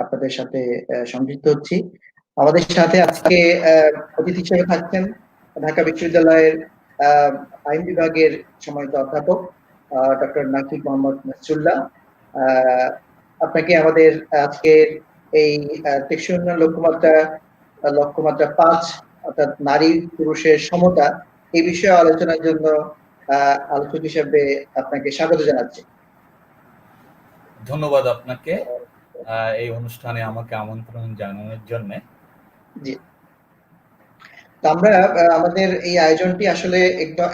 আপনাদের সাথে সংযুক্ত হচ্ছি। আমাদের সাথে আজকে অতিথি হিসেবে থাকছেন ঢাকা বিশ্ববিদ্যালয়ের আইন বিভাগের সম্মানিত অধ্যাপক ডক্টর নাকিব মোহাম্মদ নাসরুল্লাহ। আপনাকে আমাদের আজকের এই টেকসই উন্নয়ন লক্ষ্যমাত্রা 5 অর্থাৎ নারী পুরুষের সমতা এই বিষয়ে আলোচনার জন্য আলোচক হিসেবে আপনাকে স্বাগত জানাচ্ছি। ধন্যবাদ আপনাকে এই অনুষ্ঠানে আমাকে আমন্ত্রণ জানানোর জন্য। জি, আমরা আমাদের এই আয়োজনটি আসলে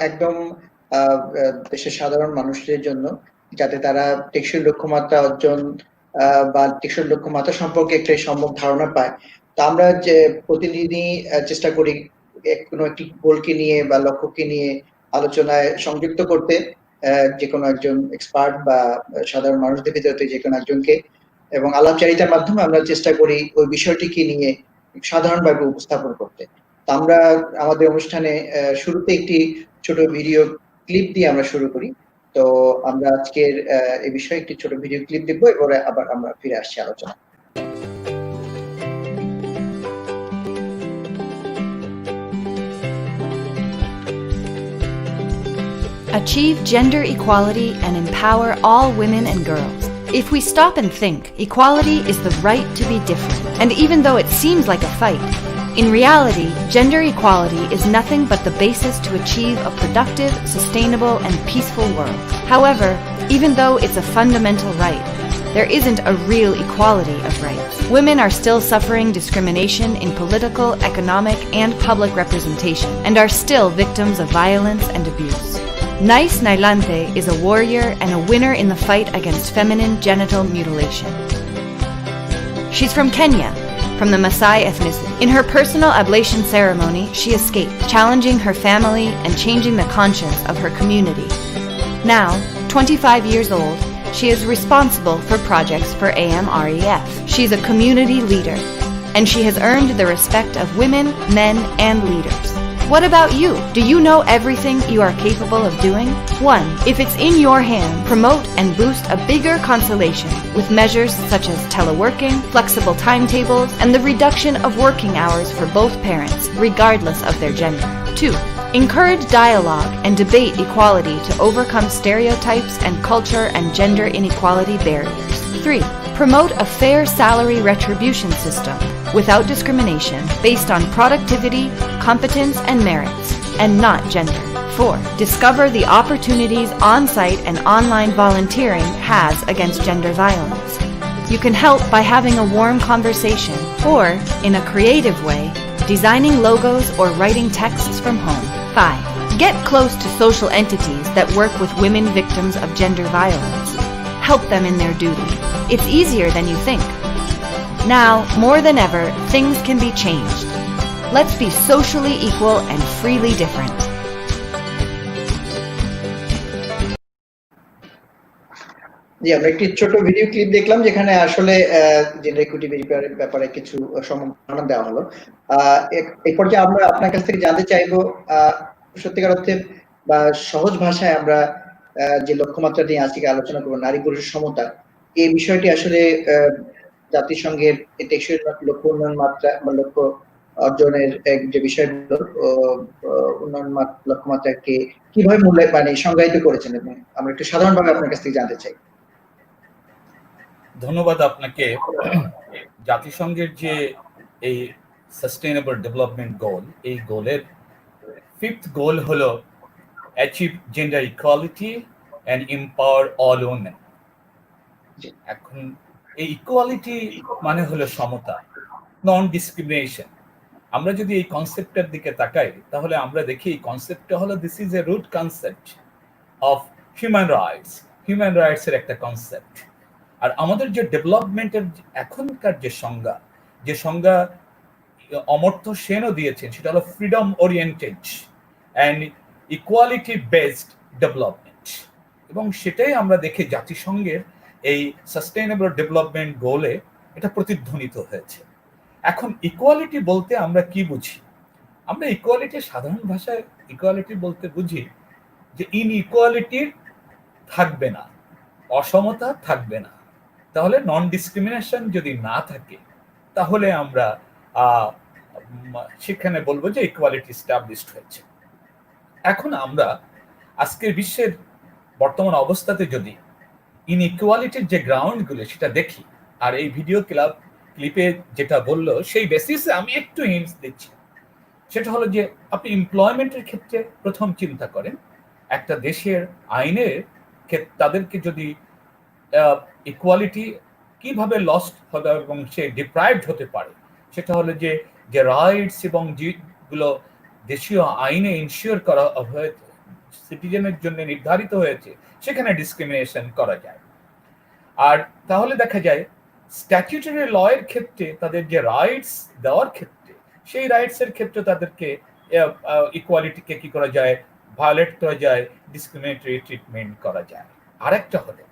একদম দেশের সাধারণ মানুষদের জন্য, যাতে তারা টেকসই লক্ষ্যমাত্রা অর্জন বা টেকসই লক্ষ্যমাত্রা সম্পর্কে একটা সম্যক ধারণা পায়। তো আমরা যে প্রতিদিনই চেষ্টা করি কোনো একটি গোলকে নিয়ে বা লক্ষ্যকে নিয়ে আলোচনায় সংযুক্ত করতে যে কোনো একজন এক্সপার্ট বা সাধারণ মানুষদের ভিতরে যে কোনো একজনকে, এবং আলাপচারিতার মাধ্যমে আমরা চেষ্টা করি ওই বিষয়টিকে নিয়ে সাধারণভাবে উপস্থাপন করতে। আমরা আমাদের অনুষ্ঠানে শুরুতে একটি ছোট ভিডিও ক্লিপ দিয়ে আমরা শুরু করি। তো আমরা আজকের এই বিষয়ে একটি ছোট ভিডিও ক্লিপ দেখবো, এরপরে আবার আমরা ফিরে আসছি আলোচনা। Achieve gender equality and empower all women and girls. If we stop and think, equality is the right to be different. And even though it seems like a fight, in reality, gender equality is nothing but the basis to achieve a productive, sustainable, and peaceful world. However, even though it's a fundamental right, there isn't a real equality of rights. Women are still suffering discrimination in political, economic, and public representation, and are still victims of violence and abuse. Nice Nailante is a warrior and a winner in the fight against feminine genital mutilation. She's from Kenya, from the Maasai ethnicity. In her personal ablation ceremony, she escaped, challenging her family and changing the conscience of her community. Now, 25 years old, she is responsible for projects for AMREF. She's a community leader, and she has earned the respect of women, men, and leaders. What about you? Do you know everything you are capable of doing? 1. If it's in your hand, promote and boost a bigger constellation with measures such as teleworking, flexible timetables, and the reduction of working hours for both parents, regardless of their gender. 2. Encourage dialogue and debate equality to overcome stereotypes and culture and gender inequality barriers. 3. Promote a fair salary retribution system without discrimination based on productivity, competence, and merits, and not gender. 4. Discover the opportunities on-site and online volunteering has against gender violence. You can help by having a warm conversation or, in a creative way, designing logos or writing texts from home. 5. Get close to social entities that work with women victims of gender violence. Help them in their duty. It's easier than you think. Now, more than ever, things can be changed. Let's be socially equal and freely different. জি, আমরা একটি ছোট video clip দেখলাম যেখানে আসলে gender equity ব্যাপারে কিছু ধারণা দেওয়া হলো। এই পর্যায়ে আমরা আপনার কাছ থেকে জানতে চাইবো সত্যিকার অর্থে বা সহজ ভাষায় আমরা যে লক্ষ্যমাত্রা নিয়ে আজকে আলোচনা করবো, নারী পুরুষের সমতা, এই বিষয়টি আসলে জাতিসংঘের টেকসই লক্ষ্য উন্নয়ন মাত্রা বা লক্ষ্য অর্জনের যে বিষয়গুলো উন্নয়ন লক্ষ্যমাত্রাকে কিভাবে সংজ্ঞায়িত করেছেন, এবং আমরা একটু সাধারণভাবে আপনার কাছ থেকে জানতে চাই। ধন্যবাদ আপনাকে। জাতিসংঘের যে এই সাস্টেইনেবল ডেভেলপমেন্ট গোল, এই গোলের 5th গোল হলো achieve gender equality and empower all women. এখন এই ইকুয়ালিটি মানে হলো সমতা, নন ডিসক্রিমিনেশন। আমরা যদি এই কনসেপ্টের দিকে তাকাই তাহলে আমরা দেখি এই কনসেপ্টটা হলো this is a root concept of human rights. Human রাইটসের একটা কনসেপ্ট। আর আমাদের যে ডেভেলপমেন্টের এখনকার যে সংজ্ঞা অমর্ত্য সেনও দিয়েছেন, সেটা হলো freedom oriented and equality based development, এবং সেটাই আমরা দেখি জাতিসংঘের এই সাস্টেইনেবল ডেভেলপমেন্ট গোলে এটা প্রতিধ্বনিত হয়েছে। এখন ইকুয়ালিটি বলতে আমরা কি বুঝি? আমরা ইকুয়ালিটি সাধারণ ভাষায় ইকুয়ালিটি বলতে বুঝি যে ইনইকুয়ালিটি থাকবে না, অসমতা থাকবে না, তাহলে নন ডিসক্রিমিনেশন যদি না থাকে তাহলে আমরা সেখানে বলবো যে ইকুয়ালিটি এস্টাবলিশড হয়েছে। এখন আমরা আজকের বিশ্বের বর্তমান অবস্থাতে যদি ইনইকুয়ালিটির যে গ্রাউন্ডগুলো সেটা দেখি, আর এই ভিডিও ক্লিপে যেটা বললো সেই বেসিসে আমি একটু হিন্টস দিচ্ছি। সেটা হলো যে আপনি এমপ্লয়মেন্টের ক্ষেত্রে প্রথম চিন্তা করেন, একটা দেশের আইনের তাদেরকে যদি ইকুয়ালিটি কিভাবে লস্ট হবে এবং সে ডিপ্রাইভড হতে পারে, সেটা হলো যে যে রাইটস এবং যেগুলো দেশীয় আইনে ইনশিওর করা হয়েছে, সিটিজেনের জন্য নির্ধারিত হয়েছে, সেখানে ডিসক্রিমিনেশন করা যায়। আর তাহলে দেখা যায় স্ট্যাটিউটরি লয়ের ক্ষেত্রে তাদের যে রাইটস দেওয়ার ক্ষেত্রে, সেই রাইটসের ক্ষেত্রে তাদেরকে ইকুয়ালিটিকে কি করা যায়, ভায়োলেট করা যায়, ডিসক্রিমিনেটরি ট্রিটমেন্ট করা যায়। আরেকটা হলো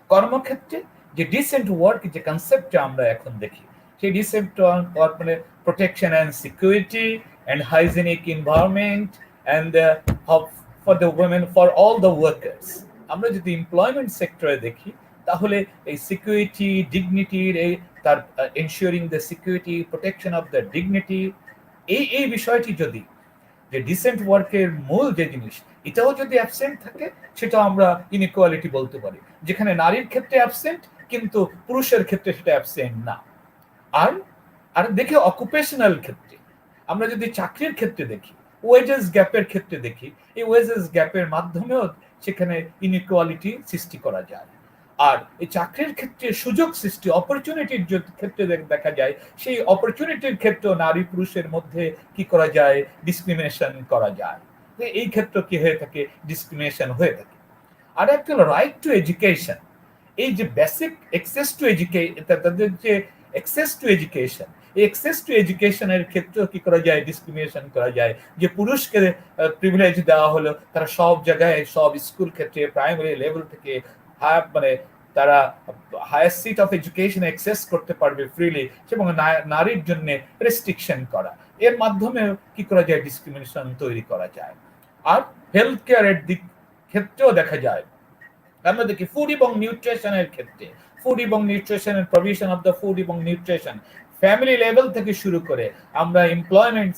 কর্মক্ষেত্রে যে ডিসেন্ট ওয়ার্ক যে কনসেপ্টটা আমরা এখন দেখি, সেই ডিসেন্ট ওয়ার্ক মানে protection and security and hygienic environment and for the women, for all the workers. আমরা যদি এমপ্লয়মেন্ট সেক্টরে দেখি তাহলে এই সিকিউরিটি, ডিগনিটির এই তার ensuring the security, protection of the dignity, এই বিষয়টি যদি যে ডিসেন্ট ওয়ার্কের মূল যে জিনিস, এটাও যদি অ্যাবসেন্ট থাকে, সেটা আমরা ইনইকুয়ালিটি বলতে পারি। যেখানে নারীর ক্ষেত্রে অ্যাবসেন্ট কিন্তু পুরুষের ক্ষেত্রে সেটা অ্যাবসেন্ট না। আর দেখি অকুপেশনাল ক্ষেত্রে, আমরা যদি চাকরির ক্ষেত্রে দেখি, ওয়েজেস গ্যাপের ক্ষেত্রে দেখি, এই ওয়েজেস গ্যাপের মাধ্যমেও সেখানে ইনইকুয়ালিটি সৃষ্টি করা যায়। আর এই চাকরির ক্ষেত্রে সুযোগ সৃষ্টি, অপরচুনিটির ক্ষেত্রে দেখা যায়, সেই অপরচুনিটির ক্ষেত্রে নারী পুরুষের মধ্যে কি করা যায়, ডিসক্রিমিনেশন করা যায়। এই ক্ষেত্রে কি হয়ে থাকে, ডিসক্রিমিনেশন হয়ে থাকে। আর একটা হলো রাইট টু এডুকেশন, এই যে বেসিক অ্যাক্সেস টু এডুকেশন, তাদের যে অ্যাক্সেস টু এডুকেশন, এই অ্যাক্সেস টু এডুকেশনের ক্ষেত্রেও কি করা যায়, ডিসক্রিমিনেশন করা যায়। যে পুরুষকে প্রিভিলেজ দেওয়া হলো, তারা সব জায়গায়, সব স্কুল ক্ষেত্রে, প্রাইমারি লেভেল থেকে মানে তারা higher seat of education access করতে পারবে ফ্রিলি, এবং নারীর জন্য রেস্ট্রিকশন করা, এর মাধ্যমে কি করা যায়, ডিসক্রিমিনেশন তৈরি করা যায়। আর হেলথ কেয়ারের দিক ক্ষেত্রেও দেখা যায়, আমরা দেখি ফুড এবং নিউট্রিশনের ক্ষেত্রে, ফুড এবং নিউট্রিশনের প্রভিশন অফ দ্য ফুড এবং নিউট্রিশন ফ্যামিলি লেভেল থেকে শুরু করে আমরা এমপ্লয়মেন্ট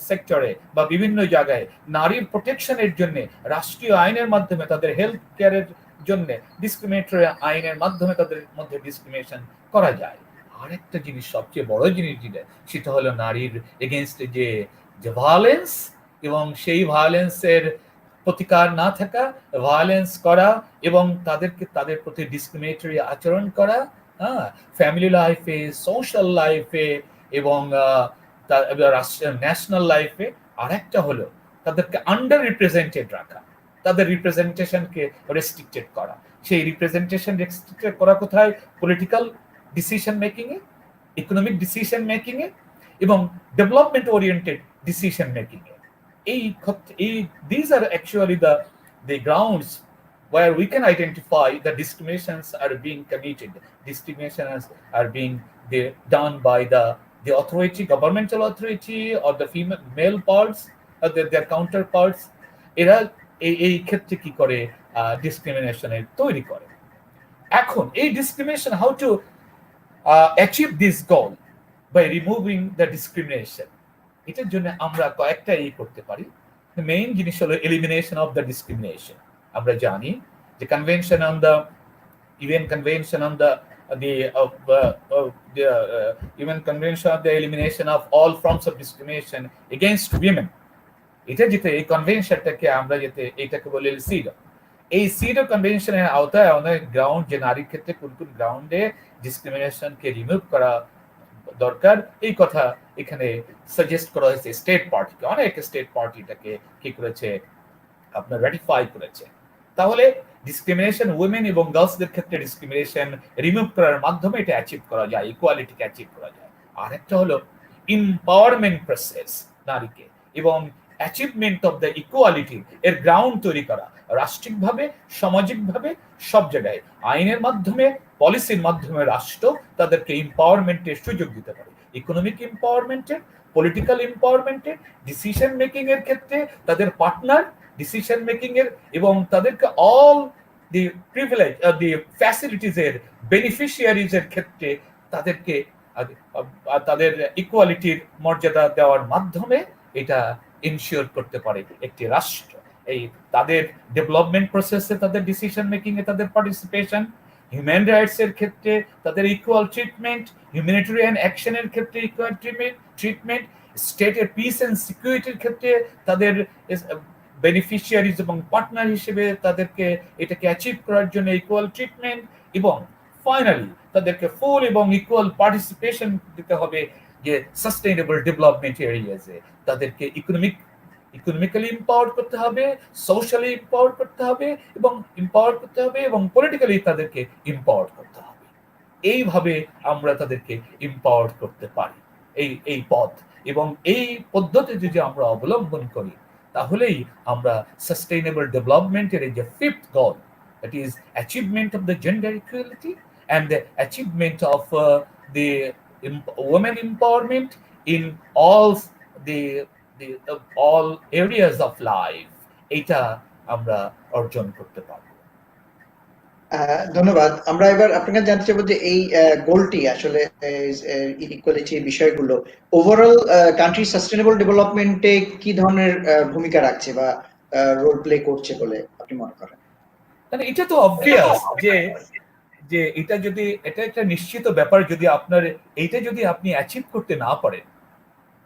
সেক্টরে বা বিভিন্ন জায়গায় নারীর প্রোটেকশনের জন্য রাষ্ট্রীয় আইনের মাধ্যমে, তাদের হেলথ কেয়ারের জন্য ডিসক্রিমিনেটরি আইনের মাধ্যমে তাদের মধ্যে ডিসক্রিমিনেশন করা যায়। আরেকটা জিনিস, সবচেয়ে বড় জিনিস যেটা, সেটা হলো নারীর এগেইনস্ট যে ভায়োলেন্স, এবং সেই ভায়োলেন্সের প্রতিকার না থাকা, ভায়োলেন্স করা এবং তাদের প্রতি ডিসক্রিমিনেটরি আচরণ করা, ফ্যামিলি লাইফে, সোশ্যাল লাইফে এবং ন্যাশনাল লাইফে। আরেকটা হলো তাদেরকে আন্ডার রিপ্রেজেন্টেড রাখা, তাদের রিপ্রেজেন্টেশনকে রেস্ট্রিক্টেড করা। সেই রিপ্রেজেন্টেশন রেস্ট্রিক্টেড করা কোথায়, পলিটিক্যাল ডিসিশন মেকিং এ, ইকোনমিক ডিসিশন মেকিং এ এবং development oriented decision making A. These are actually the grounds where we can identify the discriminations are being committed, discriminations are being done by the authority, governmental authority, or the male parts or their counterparts. এরা এই ক্ষেত্রে কি করে, ডিসক্রিমিনেশনের তৈরি করে। এখন এই discrimination, how to achieve this goal by removing the discrimination, এটার জন্য আমরা কয়েকটা করতে পারি। মেইন জিনিস হলো এলিমিনেশন অফ দ্য ডিসক্রিমিনেশন। আমরা জানি যে convention on the UN Convention on the UN Convention of the Elimination of All Forms of Discrimination Against Women, এটা যেটা এই কনভেনশনটাকে আমরা যেতে এটাকে বলি সিডো। এই সিডো কনভেনশনের আওতায় অনেক গ্রাউন্ড, যে নারীর ক্ষেত্রে কোন কোন গ্রাউন্ডে ডিসক্রিমিনেশনকে রিমুভ করা দরকার, এই কথা এখানে সাজেস্ট করা হয়েছে স্টেট পার্টিকে। অনেক স্টেট পার্টিটাকে কি করেছে, আপনার রেটিফাই করেছে। তাহলে ডিসক্রিমিনেশন উইমেন এবং গার্লসদের ক্ষেত্রে ডিসক্রিমিনেশন রিমুভ করার মাধ্যমে এটা অ্যাচিভ করা যায়, ইকুয়ালিটিকে অ্যাচিভ করা যায়। আর একটা হলো এম্পাওয়ারমেন্ট প্রসেস, নারীকে এবং অ্যাচিভমেন্ট অফ দ্য ইকুয়ালিটি এর গ্রাউন্ড তৈরি করা, রাষ্ট্রিকভাবে, সামাজিকভাবে, সব জায়গায় আইনের মাধ্যমে, পলিসির মাধ্যমে রাষ্ট্র তাদেরকে এম্পাওয়ারমেন্টের সুযোগ দিতে পারে। ইকোনমিক এম্পাওয়ারমেন্টের, পলিটিক্যাল এম্পাওয়ারমেন্টের, ডিসিশন মেকিং এর ক্ষেত্রে তাদের পার্টনার ডিসিশন মেকিং এর, এবং তাদেরকে all the privilege the facilities এর বেনিফিশিয়ারিজ এর ক্ষেত্রে তাদেরকে তাদের ইকুয়ালিটির মর্যাদা দেওয়ার মাধ্যমে এটা ইনশিওর করতে পারে একটি রাষ্ট্র। এই তাদের ডেভেলপমেন্ট প্রসেসে তাদের ডিসিশন মেকিং এ তাদের পার্টিসিপেশন, হিউম্যান রাইটস এর ক্ষেত্রে তাদের ইকুয়াল ট্রিটমেন্ট, হিউম্যানিটেরিয়ান অ্যাকশনের ক্ষেত্রে ইকুয়াল ট্রিটমেন্ট, স্টেটের পিস এন্ড সিকিউরিটির ক্ষেত্রে তাদের বেনিফিশিয়ারিজ এবং পার্টনার হিসেবে তাদেরকে এটাকে অ্যাচিভ করার জন্য ইকুয়াল ট্রিটমেন্ট, এবং ফাইনালি তাদেরকে ফুল এবং ইকুয়াল পার্টিসিপেশন দিতে হবে যে সাস্টেইনেবল ডেভেলপমেন্ট এরিয়াজে। তাদেরকে ইকোনমিক্যালি এম্পাওয়ার করতে হবে, সোশ্যালি এম্পাওয়ার করতে হবে এবং পলিটিক্যালি তাদেরকে এম্পাওয়ার করতে হবে। এইভাবে আমরা তাদেরকে এম্পাওয়ার করতে পারি। এই পথ এবং এই পদ্ধতি যদি আমরা অবলম্বন করি, তাহলেই আমরা সাস্টেইনেবল ডেভেলপমেন্টের এই যে fifth goal, that is achievement of the gender equality and the achievement of the women empowerment in all areas of life, এটা আমরা অর্জন করতে পারবো। ধন্যবাদ। আমরা এবার আপনাকে জানতে চাইবো যে এই গোলটি আসলে ইকুয়ালিটি বিষয়গুলো ওভারঅল কান্ট্রি সাস্টেইনেবল ডেভেলপমেন্টে কি ধরনের ভূমিকা রাখছে বা রোল প্লে করছে বলে আপনি মনে করেন? মানে এটা তো অবভিয়াস যে এটা একটা নিশ্চিত ব্যাপার। যদি এইটা যদি আপনি অ্যাচিভ করতে না পারেন,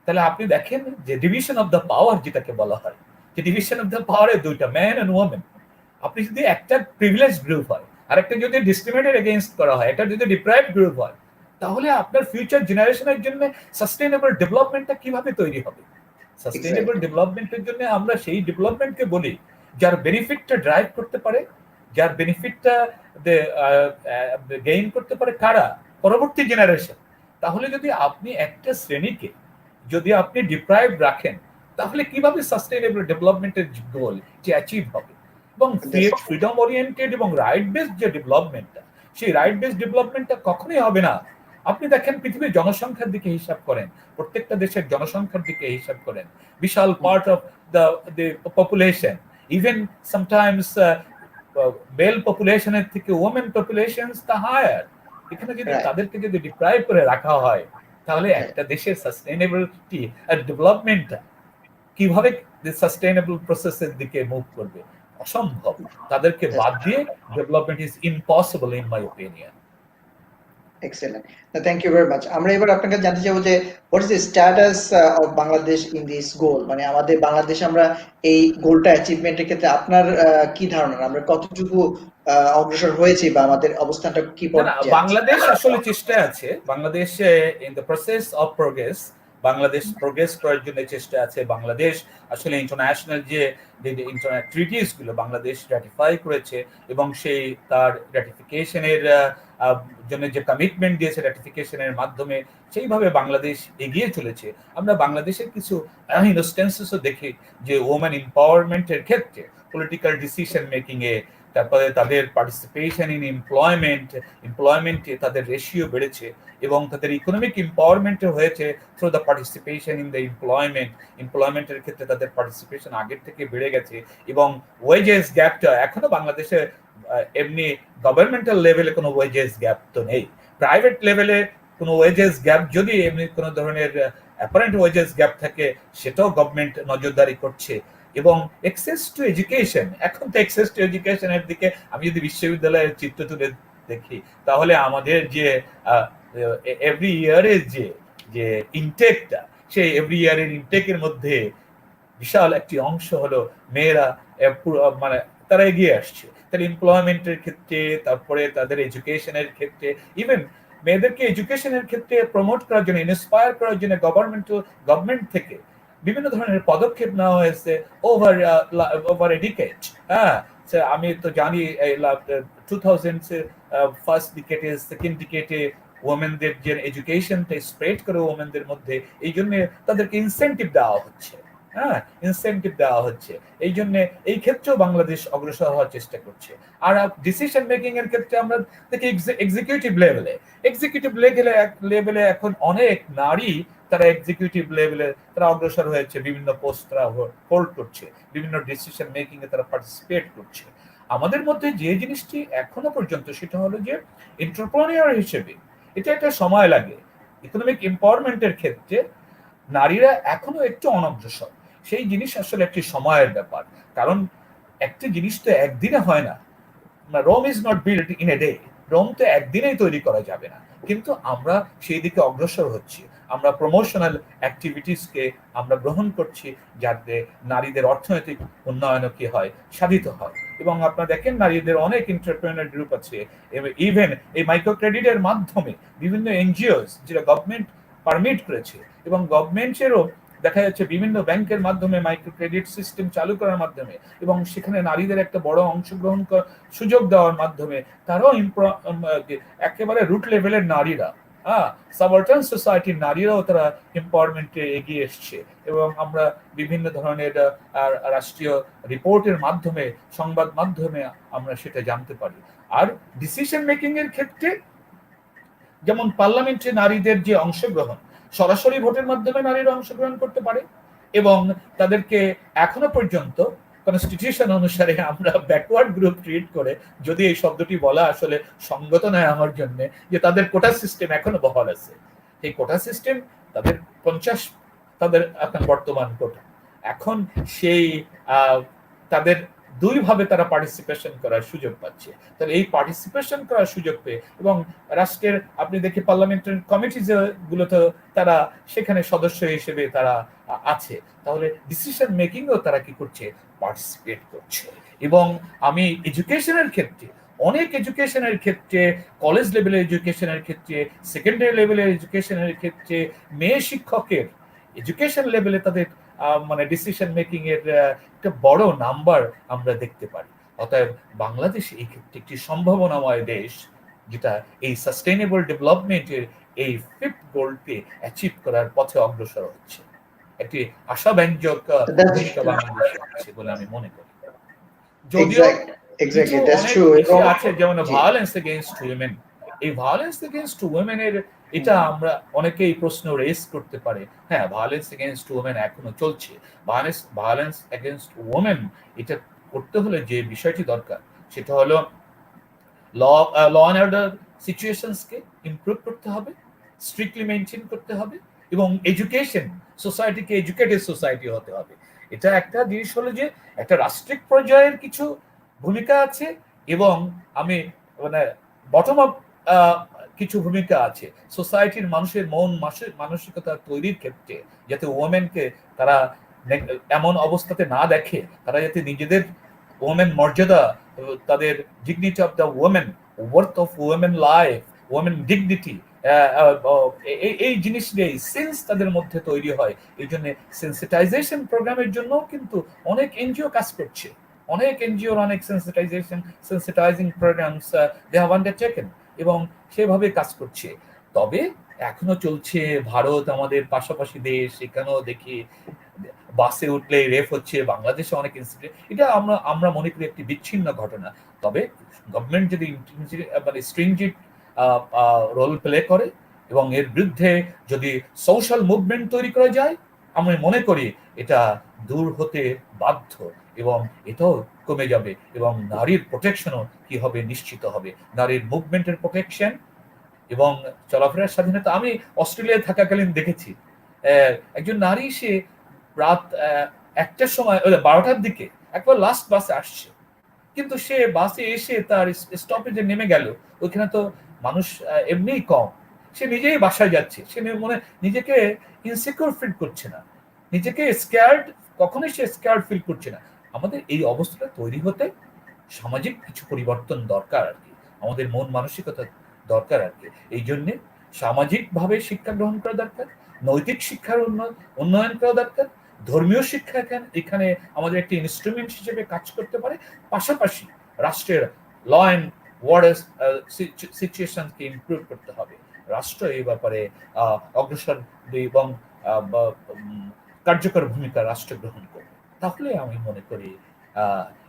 তাহলে আপনি দেখেন যে ডিভিশন অফ দ্য পাওয়ার যেটাকে বলা হয়, যে ডিভিশন অফ দ্য পাওয়ারে দুইটা, ম্যান এন্ড ওমেন। আপনি যদি একটা প্রিভিলেজ গ্রুপ হয় আর একটা যদি ডিসক্রিমিনেটেড এগেইনস্ট করা হয়, এটা যদি ডিপ্রাইভড গ্রুপ হয়, তাহলে আপনার ফিউচার জেনারেশনের জন্য সাস্টেইনেবল ডেভেলপমেন্টটা কিভাবে তৈরি হবে? সাস্টেইনেবল ডেভেলপমেন্টের জন্য আমরা সেই ডেভেলপমেন্টকে বলি যার বেনিফিটটা ড্রাইভ করতে পারে, যার বেনিফিটটা গেইন করতে পারে কারা? পরবর্তী জেনারেশন। তাহলে যদি আপনি একটা শ্রেণীকে যদি আপনি ডিপ্রাইভ রাখেন, তাহলে কিভাবে সাস্টেইনেবল ডেভেলপমেন্টের গোল যে অ্যাচিভ হবে? এবং ফ্রিডম ওরিয়েন্টেড এবং রাইট বেসড যে ডেভেলপমেন্টটা, সেই রাইট বেসড ডেভেলপমেন্টটা কখনোই হবে না। আপনি দেখেন পৃথিবীর জনসংখ্যার দিকে হিসাব করেন, প্রত্যেকটা দেশের জনসংখ্যার দিকে হিসাব করেন, বিশাল part of the population, even sometimes male populationের থেকে women populations the higher, এখানে যদি তাদেরকে যদি ডিপ্রাইভ করে রাখা হয়, তাহলে একটা দেশের সাস্টেইনেবিলিটি আর ডেভেলপমেন্টটা কিভাবে সাস্টেইনেবল প্রসেসের দিকে মুভ করবে? অসম্ভব। তাদেরকে বাদ দিয়ে development is impossible in my opinion. Excellent, thank you very much. আমরা এবার আপনাকে জানতে চাইবো যে what is the status of Bangladesh in this goal, মানে আমাদের বাংলাদেশ আমরা এই গোলটা অ্যাচিভমেন্টের ক্ষেত্রে আপনার কি ধারণা, আমরা কতটুকু অগ্রসর হয়েছি বা আমাদের অবস্থানটা কি পর্যায়ে? বাংলাদেশ আসলে চেষ্টায় আছে, Bangladesh in the process of progress, Bangladesh progress করার জন্য চেষ্টা আছে। বাংলাদেশ আসলে ইন্টারন্যাশনাল যে ট্রিটিস গুলো বাংলাদেশ রাটিফাই করেছে এবং সেই তার রাটিফিকেশনের জন্য যে কমিটমেন্ট দিয়েছে রাটিফিকেশনের মাধ্যমে, সেইভাবে বাংলাদেশ এগিয়ে চলেছে। আমরা বাংলাদেশের কিছু ইনস্টেন্সেসও দেখি যে ওমেন এম্পাওয়ারমেন্টের ক্ষেত্রে পলিটিক্যাল ডিসিশন মেকিং এ, তারপরে তাদের পার্টিসিপেশন ইন এমপ্লয়মেন্টে তাদের রেশিও বেড়েছে এবং তাদের ইকোনমিক এম্পাওয়ারমেন্ট হয়েছে through the participation in the এমপ্লয়মেন্টের ক্ষেত্রে তাদের পার্টিসিপেশন আগের থেকে বেড়ে গেছে। এবং ওয়েজেস গ্যাপটা এখনো বাংলাদেশে এমনি গভর্নমেন্টাল লেভেলে কোনো ওয়েজেস গ্যাপ তো নেই, প্রাইভেট লেভেলে কোনো ওয়েজেস গ্যাপ যদি এমনি কোনো ধরনের অ্যাপারেন্ট ওয়েজেস গ্যাপ থাকে, সেটাও গভর্নমেন্ট নজরদারি করছে। এবং অ্যাক্সেস টু এডুকেশন, এখন তো অ্যাক্সেস টু এডুকেশনের দিকে আমি যদি বিশ্ববিদ্যালয়ের চিত্র তুলে দেখি, তাহলে আমাদের যে এভরি ইয়ারের যে ইনটেকটা, সেই এভরি ইয়ারের ইনটেকের মধ্যে বিশাল একটি অংশ হলো মেয়েরা, মানে তারা এগিয়ে আসছে তাদের এমপ্লয়মেন্টের ক্ষেত্রে, তারপরে তাদের এডুকেশনের ক্ষেত্রে। ইভেন মেয়েদেরকে এডুকেশনের ক্ষেত্রে প্রমোট করার জন্য, ইন্সপায়ার করার জন্য গভর্নমেন্ট থেকে বিভিন্ন ধরনের পদক্ষেপ নেওয়া হয়েছে ওভার এ ডিকেড। হ্যাঁ, আমি তো জানি 2000 ফার্স্ট ডিকেডে, সেকেন্ড ডিকেডে ওমেনদের যে এডুকেশনটা স্প্রেড করে ওমেনদের মধ্যে, এই জন্য তাদেরকে ইনসেন্টিভ দেওয়া হচ্ছে। হ্যাঁ, ইনসেন্টিভ দেওয়া হচ্ছে। এই জন্য এই ক্ষেত্রেও বাংলাদেশ অগ্রসর হওয়ার চেষ্টা করছে। আর ডিসিশন মেকিং এর ক্ষেত্রে আমরা দেখি এক্সিকিউটিভ লেভেলে এখন অনেক নারী তারা এক্সিকিউটিভ লেভেলে তারা অগ্রসর হয়েছে, বিভিন্ন পোস্ট তারা হোল্ড করছে, বিভিন্ন ডিসিশন মেকিং এ তারা পার্টিসিপেট করছে। আমাদের মধ্যে যে জিনিসটি এখনো পর্যন্ত সেটা হলো যে এন্টারপ্রেনিউর হিসেবে এটা একটা সময় লাগে। ইকোনমিক এম্পাওয়ারমেন্টের ক্ষেত্রে নারীরা এখনো একটু অনগ্রসর। সেই জিনিস আসলে একটি সময়ের ব্যাপার। কারণ একটি জিনিস তো একদিনে হয় না। Rome is not build in a day. Rome তো একদিনেই তৈরি করা যাবে না। কিন্তু আমরা সেই দিকে অগ্রসর হচ্ছি। আমরা প্রমোশনাল অ্যাক্টিভিটিসকে আমরা গ্রহণ করছি, যাতে নারীদের অর্থনৈতিক উন্নয়নও কি হয়, সাধিত হয়। এবং আপনারা দেখেন নারীদের অনেক এন্টারপ্রেনার গ্রুপ আছে। ইভেন এই মাইক্রো ক্রেডিটের মাধ্যমে বিভিন্ন এনজিওস যেটা গভর্নমেন্ট পারমিট করেছে, এবং গভর্নমেন্টেরও দেখা যাচ্ছে বিভিন্ন ব্যাংকের মাধ্যমে মাইক্রো ক্রেডিট সিস্টেম চালু করার মাধ্যমে, এবং সেখানে নারীদের একটা বড় অংশগ্রহণ সুযোগ দেওয়ার মাধ্যমে তারাও একেবারে রুট লেভেলের নারীরা, সাবঅর্ডিনেট সোসাইটির নারীরাও তারা এম্পাওয়ারমেন্টে এগিয়ে এসছে। এবং আমরা বিভিন্ন ধরনের রাষ্ট্রীয় রিপোর্টের মাধ্যমে, সংবাদ মাধ্যমে আমরা সেটা জানতে পারি। আর ডিসিশন মেকিং এর ক্ষেত্রে যেমন পার্লামেন্টে নারীদের যে অংশগ্রহণ, সরাসরি ভোটের মাধ্যমে নারীরা অংশগ্রহণ করতে পারে, এবং তাদেরকে এখনো পর্যন্ত কনস্টিটিউশন অনুসারে আমরা ব্যাকওয়ার্ড গ্রুপ ট্রিট করে, যদি এই শব্দটি বলা আসলে সঙ্গত নয় আমার জন্য, যে তাদের কোটা সিস্টেম এখনো বহাল আছে। এই কোটা সিস্টেম তাদের 50, তাদের এখন বর্তমান কোটা, এখন সেই তাদের দুইভাবে তারা পার্টিসিপেশন করার সুযোগ পাচ্ছে। তাহলে এই পার্টিসিপেশন করার সুযোগ পেয়ে, এবং রাষ্ট্রের আপনি দেখি পার্লামেন্টারি কমিটি গুলোতে তারা সেখানে সদস্য হিসেবে তারা আছে, তাহলে ডিসিশন মেকিংও তারা কি করছে, পার্টিসিপেট করছে। এবং আমি এডুকেশনের ক্ষেত্রে, অনেক এডুকেশনের ক্ষেত্রে, কলেজ লেভেলের এডুকেশনের ক্ষেত্রে, সেকেন্ডারি লেভেলের এডুকেশনের ক্ষেত্রে, মেয়ে শিক্ষকের এডুকেশন লেভেলে তাদের মানে ডিসিশন মেকিং এর একটা বড় নাম্বার আমরা দেখতে পারি। অতএব বাংলাদেশ এই ক্ষেত্রে একটি সম্ভাবনাময় দেশ, যেটা এই সাস্টেইনেবল ডেভেলপমেন্টের এই 5th গোলকে অ্যাচিভ করার পথে অগ্রসর হচ্ছে। একটি আশাব্যঞ্জক ভূমিকা বাংলাদেশ আছে বলে আমি মনে করি। যদিও আছে যেমন ভায়োলেন্স এগেইনস্ট উইমেন, এই ভায়োলেন্স এগেইনস্ট উইমেন এর এটা আমরা অনেকেই প্রশ্ন রেজ করতে পারে। হ্যাঁ, ভায়োলেন্স এগেইনস্ট উইমেন এখনো চলছে। ভায়োলেন্স এগেইনস্ট উইমেন এটা করতে হলে যে বিষয়টি দরকার সেটা হলো ল অ্যান্ড অর্ডার সিচুয়েশনসকে ইমপ্রুভ করতে হবে, স্ট্রিক্টলি মেনটেন করতে হবে, এবং এডুকেশন সোসাইটিকে এডুকেটেড সোসাইটি হতে হবে। এটা একটা জিনিস হলো যে একটা রাষ্ট্রিক পর্যায়ের কিছু ভূমিকা আছে, এবং আমি মানে বটম আপ কিছু ভূমিকা আছে সোসাইটির মানুষের মন মানসিকতা তৈরির ক্ষেত্রে, যাতে ওমেনকে তারা এমন অবস্থাতে না দেখে, তারা যাতে নিজেদের ওমেন মর্যাদা, তাদের dignity of the women, worth of women life, women dignity, এই জিনিসটা সেন্স তাদের মধ্যে তৈরি হয়। এই জন্য সেন্সিটাইজেশন প্রোগ্রামের জন্য কিন্তু অনেক এনজিও কাজ করছে, অনেক এনজিওর অনেক sensitising programmes they have undertaken, এবং সেভাবে কাজ করছে। তবে এখনো চলছে, ভারত আমাদের পাশাপাশি দেশ, এখানেও দেখি বাসে উঠলে রেপ হচ্ছে, বাংলাদেশে অনেক ইনসিডেন্ট। এটা আমরা মনে করি একটি বিচ্ছিন্ন ঘটনা। তবে গভর্নমেন্ট যদি মানে স্ট্রিংজেন্ট রোল প্লে করে এবং এর বিরুদ্ধে যদি সোশ্যাল মুভমেন্ট তৈরি করা যায়, আমি মনে করি এটা দূর হতে বাধ্য, এবং এটাও কমে যাবে, এবং নারীর প্রোটেকশনও কি হবে, নিশ্চিত হবে। নারীর মুভমেন্টের প্রোটেকশন এবং চলাফেরার স্বাধীনতা। আমি অস্ট্রেলিয়ায় থাকাকালীন দেখেছি একজন নারী, সে রাত 1টার সময় 12টার দিকে একবার লাস্ট বাসে আসছে, কিন্তু সে বাসে এসে তার স্টপেজে নেমে গেল, ওইখানে তো মানুষ এমনিই কম, সে নিজেই বাসায় যাচ্ছে, সে মনে নিজেকে ইনসিকিউর ফিল করছে না, নিজেকে স্ক্যার্ড, কখনোই সে স্ক্যার্ড ফিল করছে না। আমাদের এই অবস্থাটা তৈরি হতে সামাজিক কিছু পরিবর্তন দরকার আর কি, আমাদের মন মানসিকতা দরকার আর কি। এই জন্যে সামাজিকভাবে শিক্ষা গ্রহণ করা দরকার, নৈতিক শিক্ষার উন্নয়ন করা দরকার, ধর্মীয় শিক্ষা এখানে আমাদের একটি ইনস্ট্রুমেন্ট হিসেবে কাজ করতে পারে। পাশাপাশি রাষ্ট্রের ল অ্যান্ড অর্ডার সিচুয়েশনকে ইমপ্রুভ করতে হবে। রাষ্ট্র এই ব্যাপারে অগ্রসর এবং কার্যকর ভূমিকা রাষ্ট্র গ্রহণ করবে, তাহলে আমি মনে করি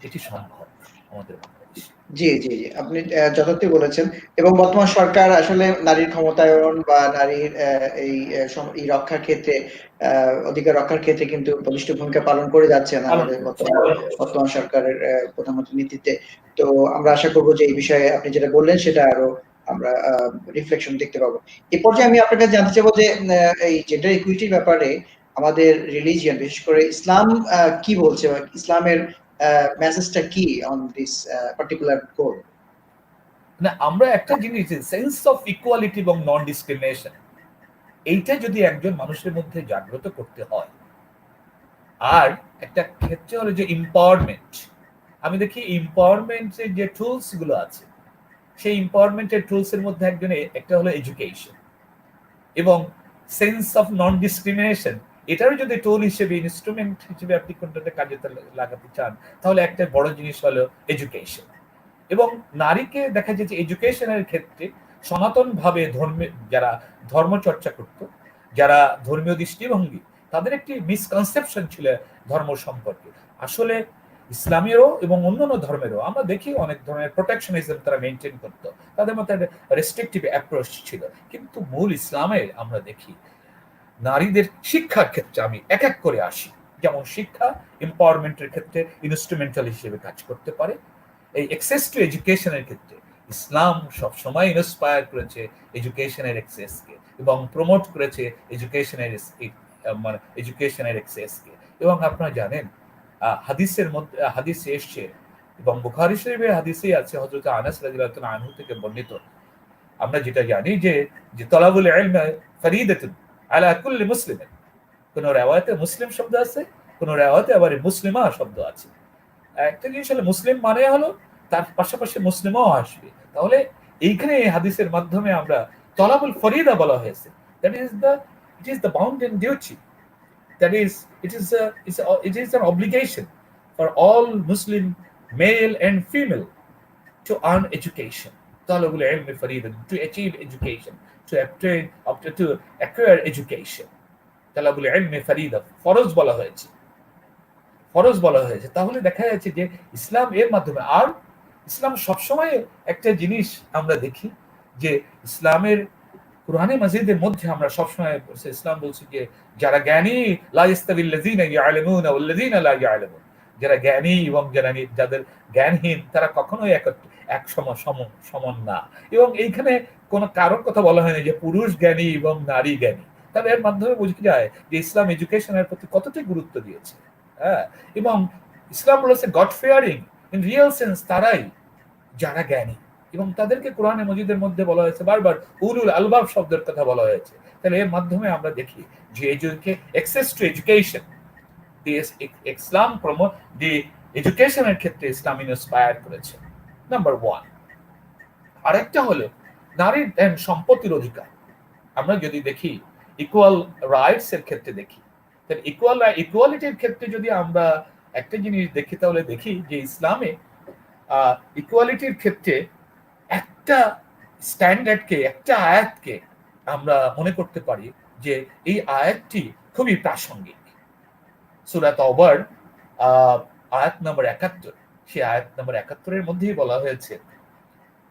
এটি সম্ভব আমাদের। বাংলাদেশ। জি, জি, জি। আপনি যথার্থই বলেছেন এবং বর্তমান সরকার আসলে নারীর ক্ষমতায়ন বা নারীর এই রক্ষার ক্ষেত্রে অধিকার রক্ষার ক্ষেত্রে কিন্তু বলিষ্ঠ ভূমিকা পালন করে যাচ্ছেন পালন আমাদের করছে। বর্তমান সরকারের প্রধানমন্ত্রীর নেতৃত্বে। তো আমরা আশা করব যে এই বিষয়ে আপনি যেটা বললেন সেটা আরো আমরা রিফ্লেকশন দেখতে পাবো। এ পর্যায়ে আমি আপনার কাছে জানতে চাইবো যে এই জেন্ডার ইকুইটির ব্যাপারে আমাদের রিলিজিয়ন বিশেষ করে ইসলাম কি বলছে বা ইসলামের মেসেজটা কি অন দিস পার্টিকুলার গোল? না, আমরা একটা জিনিস সেন্স অফ ইকুয়ালিটি এবং নন ডিসক্রিমিনেশন, এইটা যদি একজন মানুষের মধ্যে জাগ্রত করতে হয়, আর একটা ক্ষেত্রে হলো যে এম্পাওয়ারমেন্ট, আমি দেখি এম্পাওয়ারমেন্টের যে টুলস গুলো আছে, সেই এম্পাওয়ারমেন্টের টুলস এর মধ্যে একটা হলো এডুকেশন এবং সেন্স অফ নন ডিসক্রিমিনেশন। এটারও যদি টুল হিসেবে, ইনস্ট্রুমেন্ট হিসেবে আপনি কোনটাতে কাজে লাগাতে চান, তাহলে একটা বড় জিনিস হলো এডুকেশন। এবং নারীকে দেখা যায় যে এডুকেশনের ক্ষেত্রে সনাতন ভাবে যারা ধর্ম চর্চা করত, যারা ধর্মীয় দৃষ্টিভঙ্গি, তাদের একটি মিসকনসেপশন ছিল ধর্ম সম্পর্কে। আসলে ইসলামেরও এবং অন্যান্য ধর্মেরও আমরা দেখি অনেক ধরনের প্রোটেকশনিজম তারা মেনটেন করতো, তাদের মধ্যে একটা রেস্ট্রিকটিভ অ্যাপ্রোচ ছিল। কিন্তু মূল ইসলামের আমরা দেখি নারীদের শিক্ষার ক্ষেত্রে, আমি এক এক করে আসি, যেমন শিক্ষা এম্পাওয়ারমেন্টের ক্ষেত্রে ইনস্ট্রুমেন্টাল হিসেবে কাজ করতে পারে। এই অ্যাক্সেস টু এডুকেশনের ক্ষেত্রে ইসলাম সবসময় ইন্সপায়ার করেছে এডুকেশনের অ্যাক্সেসকে এবং প্রমোট করেছে এডুকেশনের অ্যাক্সেসকে। এবং আপনারা জানেন হাদিসের মধ্যে হাদিসে এসছে এবং বুখারী শরীফের হাদিসেই আছে, হযরত আনাস রাদিয়াল্লাহু আনহু থেকে বর্ণিত, আমরা যেটা জানি যে যে তলাবুল ইলম ফরিদাতুন আলা কুল্লি মুসলিমিন, কোন রিওয়ায়াতে মুসলিম শব্দ আছে, কোন রিওয়ায়াতে আবার মুসলিমা শব্দ আছে। একটা জিনিস হলো মুসলিম মানে হলো তার পাশাপাশি মুসলিমও আসবে। তাহলে এইখানে হাদিসের মাধ্যমে আমরা তলাবুল ফরিদা বলা হয়েছে, that is the it is the bound in duty, that is it is an obligation for all Muslim male and female to earn education. Talabul ilm faridan, to achieve education, to acquire education. Talabul ilm farida, ফরজ বলা হয়েছে, ফরজ বলা হয়েছে। তাহলে দেখা যাচ্ছে যে ইসলাম এর মাধ্যমে, আর ইসলাম সবসময় একটা জিনিস আমরা দেখি যে ইসলামের কুরআনে মাজিদের মধ্যে আমরা সবসময় ইসলাম বলছি যে যারা জ্ঞানী, লা ইস্তাবিল্লাযিনা ইয়ালামুনা ওয়াল্লাযিনা লা ইয়ালামুন, যারা জ্ঞানী এবং যাদের জ্ঞানহীন, তারা কখনোই এক সমান না। এবং এইখানে কোন কারোর কথা বলা হয়নি যে পুরুষ জ্ঞানী এবং নারী জ্ঞানী। তাহলে এর মাধ্যমে বোঝা যায় যে ইসলাম এডুকেশনের প্রতি কতটা গুরুত্ব দিয়েছে। হ্যাঁ, এবং ইসলাম বলেছে god fearing in real sense তারাই যারা জ্ঞানী, এবং তাদেরকে কোরআনে মজিদের মধ্যে বলা হয়েছে বারবার উলুল আলবাব শব্দের কথা বলা হয়েছে। তাহলে এর মাধ্যমে আমরা দেখি যে অ্যাক্সেস টু এডুকেশন, ইসলাম দি এডুকেশনের ক্ষেত্রে ইসলাম ইন্সপায়ার করেছে, নাম্বার ওয়ান। আরেকটা হলো নারীর সম্পত্তির অধিকার। আমরা যদি দেখি ইকুয়াল রাইটস এর ক্ষেত্রে দেখি, তাহলে ইকুয়ালিটির ক্ষেত্রে যদি আমরা একটা জিনিস দেখি, তাহলে দেখি যে ইসলামে ইকুয়ালিটির ক্ষেত্রে একটা স্ট্যান্ডার্ডকে, একটা আয়াতকে আমরা মনে করতে পারি যে এই আয়াতটি খুবই প্রাসঙ্গিক। সূরা তাওবার আয়াত নম্বর ৭১, সেই আয়াত নম্বর ৭১ এর মধ্যেই বলা হয়েছে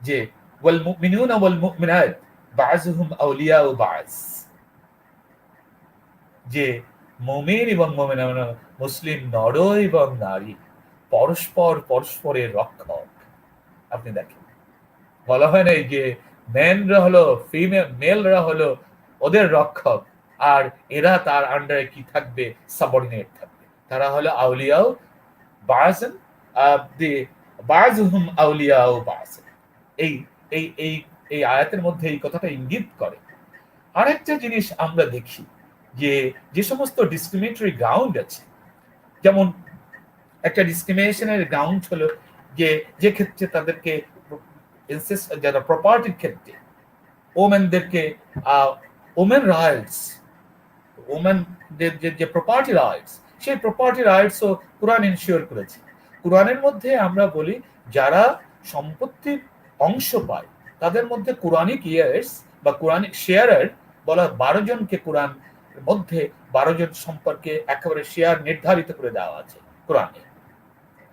যে ওয়াল মুমিনুনা ওয়াল মুমিনাত বাযুহুম আউলিয়াউ বায, যে মুমিন এবং মুমিনা, মুসলিম নর এবং নারী পরস্পরের রক্ষক। আপনি দেখেন বলা হয় না যে মেনরা হলো মেলরা হলো ওদের রক্ষক, আর এরা তার আন্ডারে কি থাকবে, সাবঅর্ডিনেট থাকবে। তারা হলো আউলিয়াও বাযুন বাযুহুম আউলিয়াও বায। এই এই এই এই আয়াতের মধ্যে এই কথাটা ইঙ্গিত করে। আরেকটা জিনিস আমরা দেখি যে সমস্ত ডিসক্রিমিনেটরি গ্রাউন্ড আছে, যেমন একটা ডিসক্রিমিনেশনের গ্রাউন্ড হলো যে ক্ষেত্রে তাদেরকে যারা প্রপার্টির ক্ষেত্রে ওমেনদেরকে ওমেন রাইটস, ওমেনদের যে প্রপার্টি রাইটস, সেই প্রপার্টি রাইটসও কোরআন ইনশিওর করেছে। কোরআনের মধ্যে আমরা বলি যারা সম্পত্তির অংশ পায় তাদের মধ্যে কোরআনিক ইয়ার্স বা কোরআনিক শেয়ারার বলা 12 জনকে কোরআন মধ্যে 12 জন সম্পর্কে একেবারে শেয়ার নির্ধারিত করে দেওয়া আছে কোরআনে।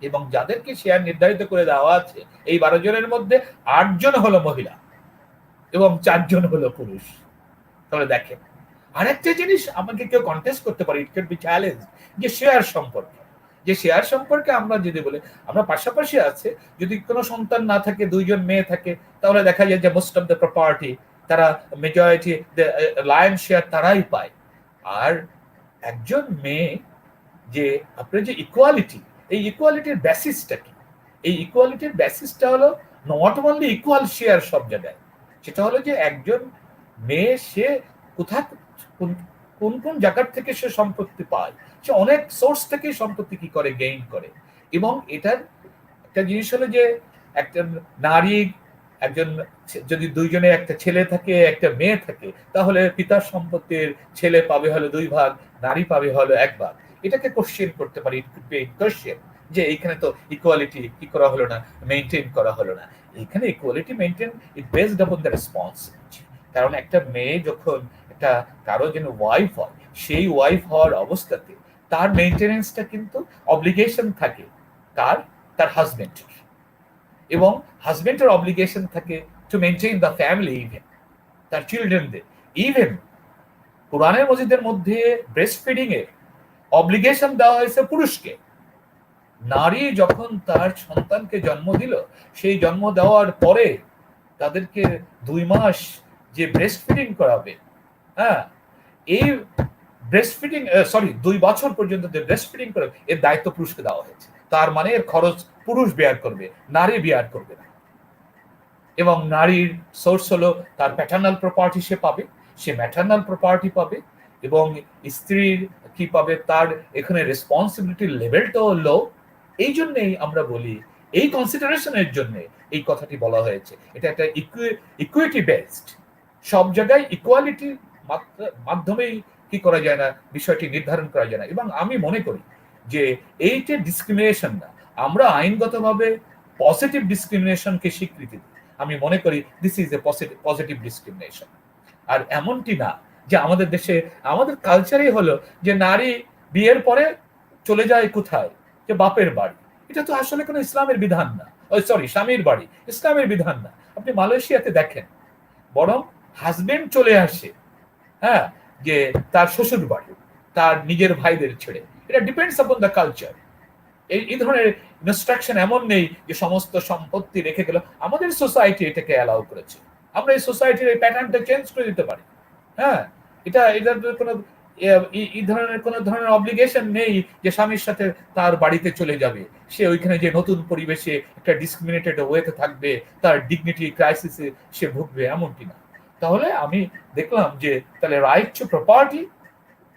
এবং যাদেরকে শেয়ার নির্ধারিত করে দেওয়া আছে এই 12 জনের মধ্যে 8 জন হলো মহিলা এবং 4 জন হলো পুরুষ। তাহলে দেখেন, আরেকটা জিনিস আমাকে কেউ কন্টেস্ট করতে পারে, ইট ক্যান বি চ্যালেঞ্জ, যে শেয়ার সম্পর্কে, যে শেয়ার সম্পর্কে আমরা যদি বলি আমরা পাশাপাশি আছে, যদি কোনো সন্তান না থাকে, 2 জন মেয়ে থাকে, তাহলে দেখা যায় যে মোস্ট অফ দ্য প্রপার্টি তারা মেজরিটি লায়ন শেয়ার তারাই পায়। আর একজন মেয়ে, যে আপনার যে ইকুয়ালিটি, এই ইকুয়ালিটির বেসিসটা কি? এই ইকুয়ালিটির বেসিসটা হলো নট অনলি ইকুয়াল শেয়ার সব জায়গায়, সেটা হলো যে একজন মেয়ে সে কোথা কোন কোন জায়গার থেকে সে সম্পত্তি পায়, সে অনেক সোর্স থেকে সম্পত্তি কি করে গেইন করে। এবং এটার একটা জিনিস হলো যে একটা নারী, একজন যদি 2 জনের একটা ছেলে থাকে একটা মেয়ে থাকে, তাহলে পিতার সম্পত্তির ছেলে পাবে হলো 2 ভাগ, নারী পাবে হলো 1 ভাগ। এটাকে কোশ্চেন করতে পারি, কোশ্চেন যে এইখানে তো ইকুয়ালিটি কি করা হলো না, মেইনটেইন করা হলো না। এখানে equality maintain it based upon the responsibility. কারণ একটা মেয়ে যখন একটা কারো যেন ওয়াইফ হয়, সেই ওয়াইফ হওয়ার অবস্থাতে তার মেইনটেনেন্সটা কিন্তু অব্লিগেশন থাকে তার হাজবেন্ডের, এবং হাজবেন্ডের অব্লিগেশন থাকে to maintain the family, even তার চিলড্রেনদের। ইভেন কোরআনের মজিদের মধ্যে ব্রেস্ট ফিডিং এর অব্লিগেশন দেওয়া হয়েছে পুরুষকে। নারী যখন তার সন্তানকে জন্ম দিল, সেই জন্ম দেওয়ার পরে তাদেরকে 2 মাস যে ব্রেস্ট ফিডিং করাবে, হ্যাঁ, এই ব্রেস্ট ফিডিং 2 বছর পর্যন্ত যে ব্রেস্ট ফিডিং করাবে, এর দায়িত্ব পুরুষকে দেওয়া হয়েছে। তার মানে এর খরচ পুরুষ বেয়ার করবে, নারী বেয়ার করবে না। এবং নারীর সোর্স হলো তার প্যাটার্নাল প্রপার্টি, সে পাবে, সে ম্যাটার্নাল প্রপার্টি পাবে, এবং স্ত্রীর কি পাবে, তার এখানে রেসপন্সিবিলিটির লেভেলটাও লো। এই জন্যই আমরা বলি, এই কনসিডারেশনের জন্য এই কথাটি বলা হয়েছে, এটা একটা ইকুইটি বেসড, সব জায়গায় ইকুয়ালিটির মাধ্যমেই কি করা যায় না, বিষয়টি নির্ধারণ করা যায় না। এবং আমি মনে করি যে এইটা ডিসক্রিমিনেশন না, আমরা আইনগতভাবে পজিটিভ ডিসক্রিমিনেশনকে স্বীকৃতি দিই। আমি মনে করি this is a positive discrimination. আর এমনটি না যে আমাদের দেশে, আমাদের কালচারই হলো যে নারী বিয়ের পরে চলে যায় কোথায়, যে বাপের বাড়ি। এটা তো আসলে কোনো ইসলামের বিধান না, স্বামীর বাড়ি, ইসলামের বিধান না। আপনি মালয়েশিয়াতে দেখেন, বরং হাজবেন্ড চলে আসে, হ্যাঁ, যে তার শ্বশুর বাড়ি, তার নিজের ভাইদের ছেড়ে। এটা ডিপেন্ডস আপন দ্য কালচার। এই ধরনের ইনস্ট্রাকশন এমন নেই যে সমস্ত সম্পত্তি রেখে গেল। আমাদের সোসাইটি এটাকে অ্যালাউ করেছে, আমরা এই সোসাইটির এই প্যাটার্নটা চেঞ্জ করে দিতে পারি। হ্যাঁ, এটার কোনো কোনো ধরনের অব্লিগেশন নেই যে স্বামীর সাথে তার বাড়িতে চলে যাবে, সে ওইখানে যে নতুন পরিবেশে একটা ডিসক্রিমিনেটেড ওয়েতে থাকবে, তার ডিগনিটি ক্রাইসিসে সে ভুগবে, এমনটি না। তাহলে আমি দেখলাম যে তাহলে রাইট টু প্রপার্টি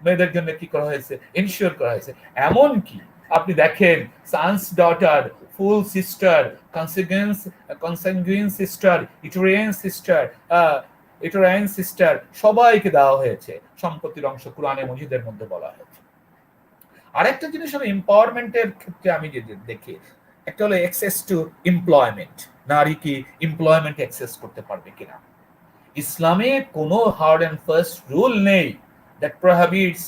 মেয়েদের জন্য কি করা হয়েছে, এনশিওর করা হয়েছে। এমন কি আপনি দেখেন, সানস ডটার, ফুল সিস্টার, কনসেনগুইন সিস্টার, ইটোরিয়ান সিস্টার সবাইকে দেওয়া হয়েছে সম্পত্তির অংশ, কোরআনে মজিদের মধ্যে বলা হয়েছে। আরেকটা জিনিস হলো এম্পাওয়ারমেন্টের ক্ষেত্রে আমি যদি দেখি, একটা হলো অ্যাক্সেস টু এমপ্লয়মেন্ট, নারী কি এমপ্লয়মেন্ট অ্যাক্সেস করতে পারবে কিনা। ইসলামে কোনো হার্ড অ্যান্ড ফার্স্ট রুল নেই that prohibits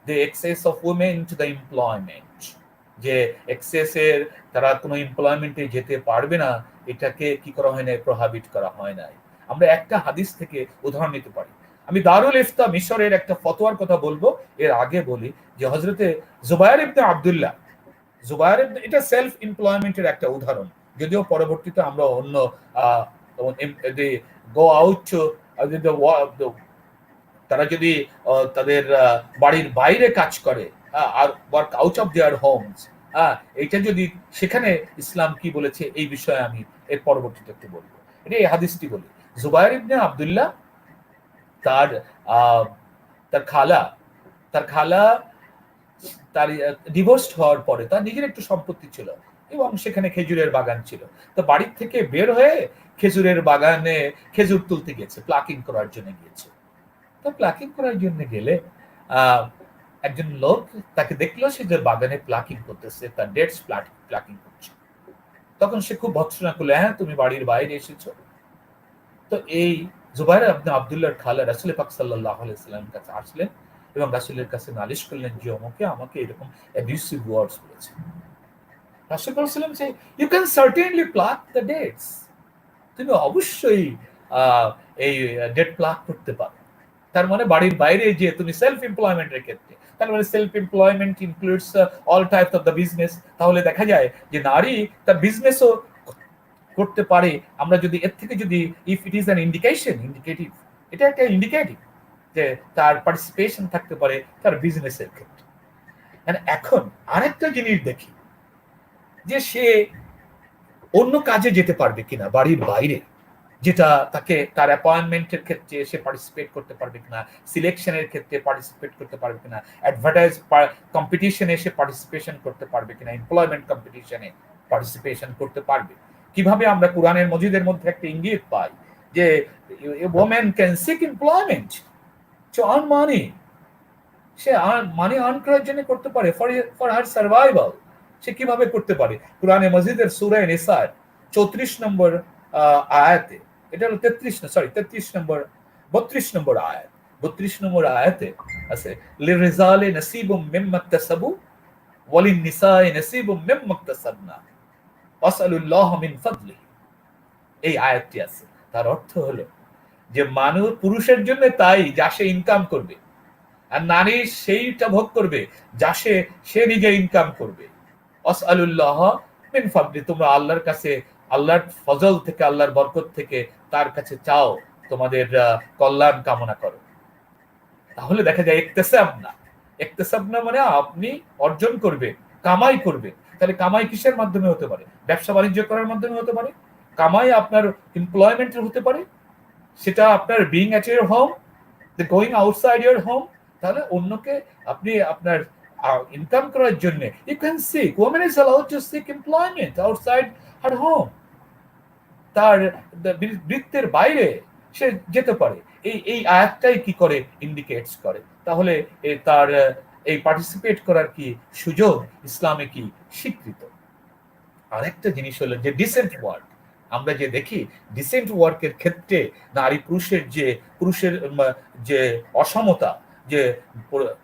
the access of women to the employment, যে এক্সেসের তারা কোনো এমপ্লয়মেন্টে যেতে পারবে না, এটাকে কি করা হয় না, প্রহাবিট করা হয় না। আমরা একটা হাদিস থেকে উদাহরণ নিতে পারি। আমি দারুল ইফতা মিশরের একটা ফতোয়ার কথা বলবো, এর আগে বলি যে হযরতে জুবায়ের ইবনে আব্দুল্লাহ, এটা সেলফ এমপ্লয়মেন্টের একটা উদাহরণ, যদিও পরবর্তীতে আমরা অন্য গো আউট টু, তারা যদি তাদের বাড়ির বাইরে কাজ করে, আর work out of their homes, এইটা যদি, সেখানে ইসলাম কি বলেছে এই বিষয়ে আমি এর পরবর্তীতে একটু বলবো। এটা এই হাদিসটি বলি, জুবায়ের ইবনে আব্দুল্লাহ তার খালা তার ডিভোর্সড হওয়ার পরে তার নিজের একটু সম্পত্তি ছিল এবং সেখানে খেজুরের বাগান ছিল। তো বাড়ির থেকে বের হয়ে খেজুরের বাগানে খেজুর তুলতে গেছে, প্লাকিং করার জন্য গিয়েছে। তো প্লাকিং করার জন্য গেলে একজন লোক তাকে দেখলো, সে যে বাগানে প্লাকিং করতেছে, তার ডেটস প্লাকিং করছে। তখন সে খুব ভৎসনা করলো, হ্যাঁ তুমি বাড়ির বাইরে এসেছো। তো এই জুবায়ের ইবনে আব্দুল্লাহর খালা রাসূল পাক সাল্লাল্লাহু আলাইহি ওয়াসাল্লামের কাছে আসলেন এবং রাসূলের কাছে নালিশ করলেন যে আমাকে এরকম অ্যাবিউসিভ ওয়ার্ডস বলেছে। রাসূল সাল্লাল্লাহু আলাইহি ওয়াসাল্লাম say you can certainly pluck the dates, তুমি অবশ্যই এই ডেট প্লাক করতে পারো। তার মানে বাড়ির বাইরে যে তুমি সেলফ এমপ্লয়মেন্টের ক্ষেত্রে, তার মানে self employment includes all types of the business. তাহলে দেখা যায় যে নারী তার বিজনেসও করতে পারে। আমরা যদি এর থেকে যদি if it is an indicative, এটা একটা ইন্ডিকেটিভ যে তার পার্টিসিপেশন থাকতে পারে তার বিজনেসের ক্ষেত্রে। এখন আরেকটা জিনিস দেখি যে সে অন্য কাজে যেতে পারবে কিনা বাড়ির বাইরে, যেটা তাকে তার অ্যাপয়েন্টমেন্টের ক্ষেত্রে সে পার্টিসিপেট করতে পারবে কিনা, সিলেকশনের ক্ষেত্রে পার্টিসিপেট করতে পারবে কিনা, অ্যাডভার্টাইজ কম্পিটিশনে সে পার্টিসিপেশন করতে পারবে কিনা, এমপ্লয়মেন্ট কম্পিটিশনে পার্টিসিপেশন করতে পারবে। কিভাবে আমরা কোরআনের মজিদের মধ্যে একটা ইঙ্গিত পাই যে women can seek employment to earn money, সে মানি আর্ন করার জন্য করতে পারে ফর হার সার্ভাইভাল। সে কিভাবে করতে পারে? কোরআনে মজিদের সূরা নিসার 34 নম্বর আয়াতে, এটা হলো 33 নম্বর 32 নম্বর আয়াত, 32 নম্বর আয়াতে আছে লিরিজালি নাসিবুম মিম্মা ইকতাসাবু ওয়ালিন নিসাই নাসিবুম মিম্মা ইকতাসাবনা ওয়াসআলুল্লাহ মিন ফাদলিহি। এই আয়াতটি আছে। তার অর্থ হলো যে মানুষ পুরুষের জন্য তাই যা সে ইনকাম করবে, আর নারী সেইটা ভোগ করবে যা সে নিজে ইনকাম করবে। ওয়াসআলুল্লাহ মিন ফাদলি, তোমরা আল্লাহর কাছে, আল্লাহর ফজল থেকে, আল্লাহর বরকত থেকে তার কাছে চাও, তোমাদের কল্যাণ কামনা করো। তাহলে দেখা যায় ইকতিসাব না মানে আপনি অর্জন করবেন, কামাই করবেন। তাহলে কামাই কিসের মাধ্যমে হতে পারে? ব্যবসা বাণিজ্য করার মাধ্যমে হতে পারে, কামাই আপনার এমপ্লয়মেন্টের হতে পারে, সেটা আপনার being at your home, going outside your home. তাহলে অন্যকে আপনি আপনার ইনকাম করার জন্য you can seek, women is allowed to seek employment outside her home. তার বৃত্তের বাইরে সে যেতে পারে। এই আয়াতটাই কি করে ইন্ডিকেটস করে। তাহলে তার এই পার্টিসিপেট করার কি সুযোগ ইসলামে কি স্বীকৃত। আরেকটা জিনিস হলো যে ডিসেন্ট ওয়ার্ক। আমরা যে দেখি ডিসেন্ট ওয়ার্কের ক্ষেত্রে নারী পুরুষের যে অসমতা, যে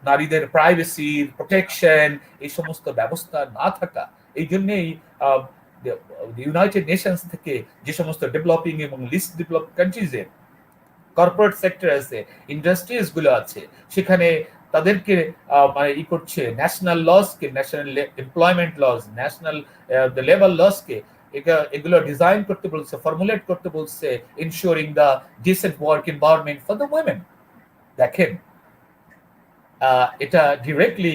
নারীদের প্রাইভেসি প্রোটেকশন, এই সমস্ত ব্যবস্থা না থাকা, এই জন্যই ইউনাইটেড নেশনস থেকে যে সমস্ত ডেভেলপিং এবং লিস্ট ডেভেলপ কান্ট্রিজে কর্পোরেট সেক্টর আছে, ইন্ডাস্ট্রিজ গুলো আছে, সেখানে তাদেরকে মানে করছে ন্যাশনাল লসকে, national employment loss, national labour লসকে এগুলো ডিজাইন করতে বলছে, ফর্মুলেট করতে বলছে, ensuring the decent work environment for the women. দেখেন এটা ডিরেক্টলি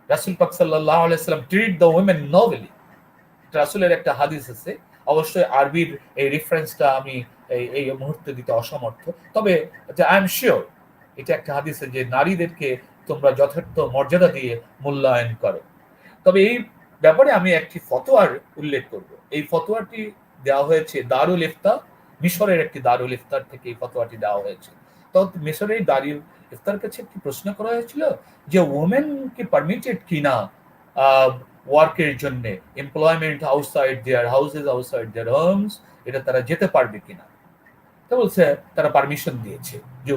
রাসূল পাক সাল্লাল্লাহু আলাইহি ওয়াসাল্লাম ট্রিট দ্য উইমেন নোবেলি। রাসূলের একটা হাদিস আছে, অবশ্যই আরবির এই রেফারেন্সটা আমি এই মুহূর্তে দিতে অসমর্থ, তবে আই এম শিওর এটা একটা হাদিসে যে নারীদেরকে তোমরা যথার্থ মর্যাদা দিয়ে মূল্যায়ন করো। তবে এই ব্যাপারে আমি একটি ফতোয়ার উল্লেখ করব। এই ফতোয়াটি দেওয়া হয়েছে দারুল ইফতা, মিশরের একটি দারুল ইফতার থেকে এই ফতোয়াটি দেওয়া হয়েছে। তো মিশরের দারুল ইফতার কাছে একটি প্রশ্ন করা হয়েছিল যে ওমেন কি পারমিটেড কিনা ওয়ার্কের জন্য, employment outside their houses, outside their homes, এটা তারা যেতে পারবে কিনা। তো বলছে তারা পারমিশন দিয়েছে যে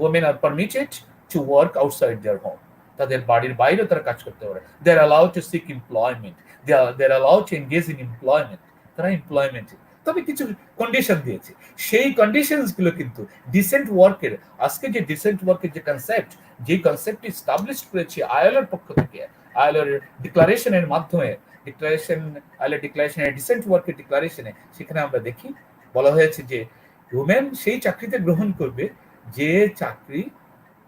women are permitted to work outside their home, তাদের বাড়ির বাইরে তারা কাজ করতে পারে। They are allowed to seek employment, they are allowed to engage in employment, তারা এমপ্লয়মেন্টে। তবে কিছু কন্ডিশন দিয়েছে, সেই কন্ডিশনস গুলো কিন্তু ডিসেন্ট ওয়ার্কের, আজকে যে ডিসেন্ট ওয়ার্কের যে কনসেপ্ট, যে কনসেপ্টটি এস্টাবলিশ করেছে আইএলওর পক্ষ থেকে, আইএলওর ডিক্লারেশনের মাধ্যমে, আইএলও ডিক্লারেশনের ডিসেন্ট ওয়ার্কের ডিক্লারেশনে, সেখানে আমরা দেখি বলা হয়েছে যে ওমেন সেই চাকরিতে গ্রহণ করবে যে চাকরি,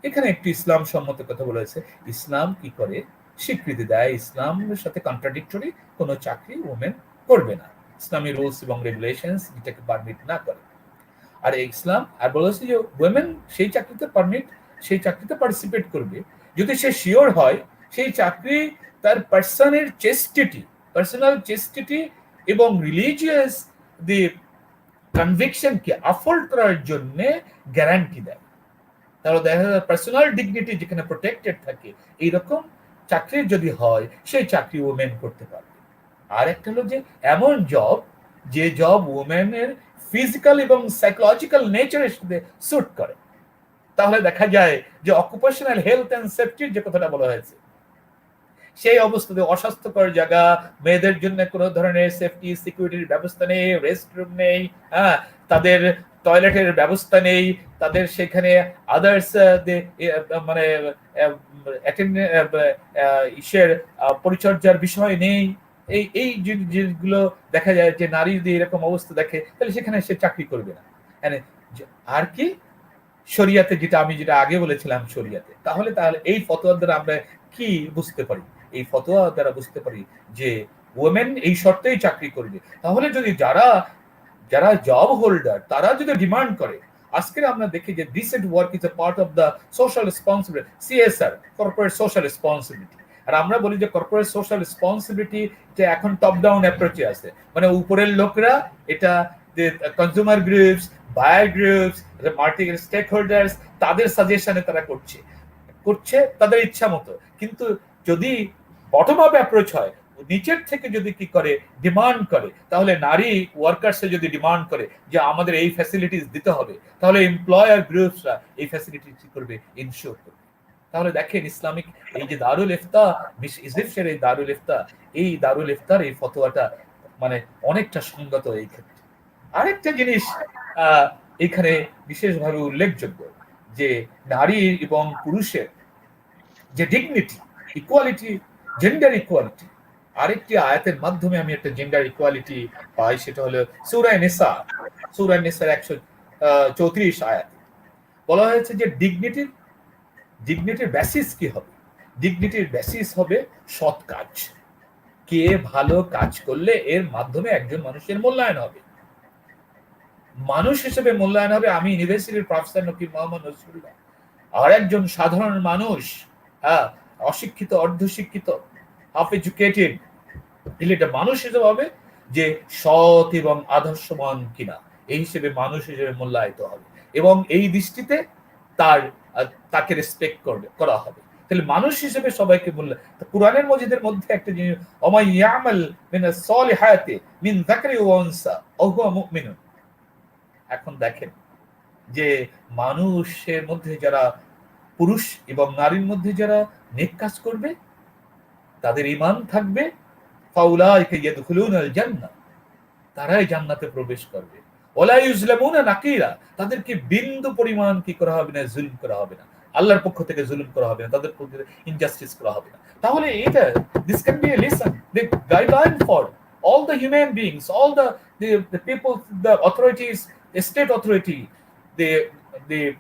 এখানে একটু ইসলাম সম্মত কথা বলা হয়েছে, ইসলাম কি করে স্বীকৃতি দেয়, ইসলামের সাথে কন্ট্রাডিক্টরি কোনো চাকরি ওমেন করবে না, ইসলামী রুলস এবং রেগুলেশনস যেটাকে পারমিট না করে। আর ইসলাম আর বলেছে যে ওমেন সেই চাকরিতে পার্টিসিপেট করবে যদি সে শিওর হয় সেই চাকরি তার পার্সোনাল চেস্টিটি এবং রিলিজিয়াস দি কনভিকশনকে আফোল্ড করার জন্য গ্যারান্টি দেয়। তাহলে দেখা যায় পার্সোনাল ডিগনিটি যেখানে প্রোটেক্টেড থাকে, এইরকম চাকরি যদি হয় সেই চাকরি ওমেন করতে পারবে। আর একটা হলো যে এমন জব, যে জব ওমেনের ফিজিক্যাল এবং সাইকোলজিক্যাল নেচারের সাথে স্যুট করে। তাহলে দেখা যায় যে অকুপেশনাল হেলথ এন্ড সেফটির যে কথাটা বলা হয়েছে, সেই অবস্থাতে অস্বাস্থ্যকর জায়গা, মেয়েদের জন্য কোনো ধরনের সেফটি সিকিউরিটির ব্যবস্থা নেই, রেস্টরুম নেই, হ্যাঁ, তাদের টয়লেটের ব্যবস্থা নেই, তাদের সেখানে আদার্স মানে ইসের পরিচর্যার বিষয় নেই। এই এই জিনিসগুলো দেখা যায় যে নারী যদি এরকম অবস্থা দেখে তাহলে সেখানে সে চাকরি করবে না। আর কি শরিয়াতে, যেটা আগে বলেছিলাম শরিয়াতে, তাহলে এই ফতোয়ার দ্বারা আমরা কি বুঝতে পারি? এই ফতোয়া দ্বারা বুঝতে পারি যে ওমেন এই শর্তেই চাকরি করবে। তাহলে যদি যারা জব হোল্ডার তারা যদি ডিমান্ড করে, আজকে আমরা দেখি যে decent work is a part of the social responsibility, CSR, corporate social responsibility. আর আমরা বলি যে কর্পোরেট সোশ্যাল রেসপন্সিবিলিটি যে এখন টপ ডাউন অ্যাপ্রোচে আছে, মানে উপরের লোকরা এটা consumer groups, buyer groups, market stakeholders, holders সাজেশনে তারা করছে তাদের ইচ্ছা মতো। কিন্তু যদি বটম আপ অ্যাপ্রোচ হয়, নিচের থেকে যদি কি করে ডিমান্ড করে, তাহলে নারী ওয়ার্কার্সে যদি ডিমান্ড করে যে আমাদের এই ফ্যাসিলিটিস দিতে হবে, তাহলে এমপ্লয়ার গ্রুপসরা এই ফ্যাসিলিটি কি করবে? ইনশিওর করবে। তাহলে দেখেন ইসলামিক এই যে দারুল ইফতা, ইজিপ্টের এই দারুল ইফতার এই ফতোয়াটা মানে অনেকটা সঙ্গত এই ক্ষেত্রে। আরেকটা জিনিস এখানে বিশেষভাবে উল্লেখযোগ্য, যে নারী এবং পুরুষের যে ডিগনিটি, ইকুয়ালিটি, জেন্ডার ইকুয়ালিটি, আরেকটি আয়াতের মাধ্যমে আমি একটা জেন্ডার ইকুয়ালিটি পাই, সেটা হলো সূরা নিসা 134 আয়াত। বলা হয়েছে যে ডিগনিটির বেসিস কি হবে? ডিগনিটির বেসিস হবে সৎ কাজ। কে ভালো কাজ করলে এর মাধ্যমে একজন মানুষের মূল্যায়ন হবে, মানুষ হিসেবে মূল্যায়ন হবে। আমি ইউনিভার্সিটির প্রফেসর নকিব মোহাম্মদ নজরুল্লাহ, আর একজন সাধারণ মানুষ, হ্যাঁ, অশিক্ষিত, অর্ধশিক্ষিত, হাফ এডুকেটেড, এটা মানুষ হিসেবে হবে যে সৎ এবং আদর্শবান কিনা, এই হিসেবে মানুষ হিসেবে মূল্যায়িত হবে, এবং এই দৃষ্টিতে তাকে রেসপেক্ট করা হবে। তাহলে মানুষ হিসেবে সবাইকে কোরআনের মজিদের মধ্যে একটা জিনিস, ওমাই ইয়ামাল মিনাস সলিহাতি মিন যাকরি ওয়া উনসা ওয়া হুয়া মুমিনুন। এখন দেখেন যে মানুষের মধ্যে যারা, পুরুষ এবং নারীর মধ্যে যারা নেক কাজ করবে, তাদের ঈমান থাকবে, ফাউলাইকা ইয়াদখুলুনাল জান্নাহ, তারাই জান্নাতে প্রবেশ করবে। ওয়ালা ইউজলামুনা নাকিরা, তাদেরকে বিন্দু পরিমাণ কি করা হবে না, জুলম করা হবে না, আল্লাহর পক্ষ থেকে জুলুম করা হবে না, তাদের প্রতি ইনজাস্টিস করা হবে না। তাহলে এটা this can B a lesson, the guideline for all the human beings, all the people, the authorities, the state authority, the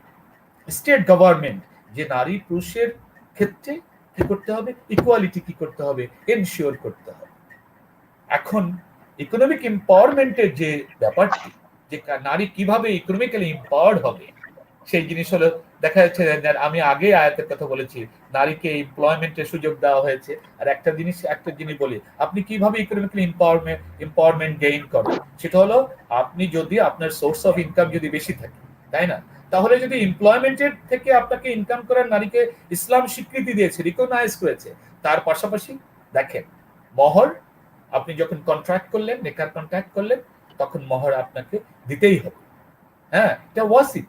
state government, যে নারী পুরুষের ক্ষেত্রে কি করতে হবে, ইকুয়ালিটি কি করতে হবে, এনশিওর করতে হবে। এখন ইকোনমিক এম্পাওয়ারমেন্টের যে ব্যাপারটি, যে নারী কিভাবে ইকোনমিক্যালি এম্পাওয়ার্ড হবে, সেই জিনিস হলো দেখা যাচ্ছে, আমি আগে আয়াতের কথা বলেছি, নারীকে এমপ্লয়মেন্টের সুযোগ দেওয়া হয়েছে। আর একটা জিনিস বলি, আপনি কিভাবে ইকোনমিক্যালি এম্পাওয়ারমেন্ট গেইন করবেন, সেটা হলো আপনি যদি আপনার সোর্স অফ ইনকাম যদি বেশি থাকে, তাই না, তাহলে যদি এমপ্লয়মেন্টের থেকে আপনাকে ইনকাম করার নারীকে ইসলাম স্বীকৃতি দিয়েছে, রিকগনাইজ করেছে, তার পাশাপাশি দেখেন মহর, আপনি যখন কন্ট্রাক্ট করলেন, নেকার কন্ট্রাক্ট করলেন, তখন মহর আপনাকে দিতেই হবে। হ্যাঁ, এটা ওয়াসিব,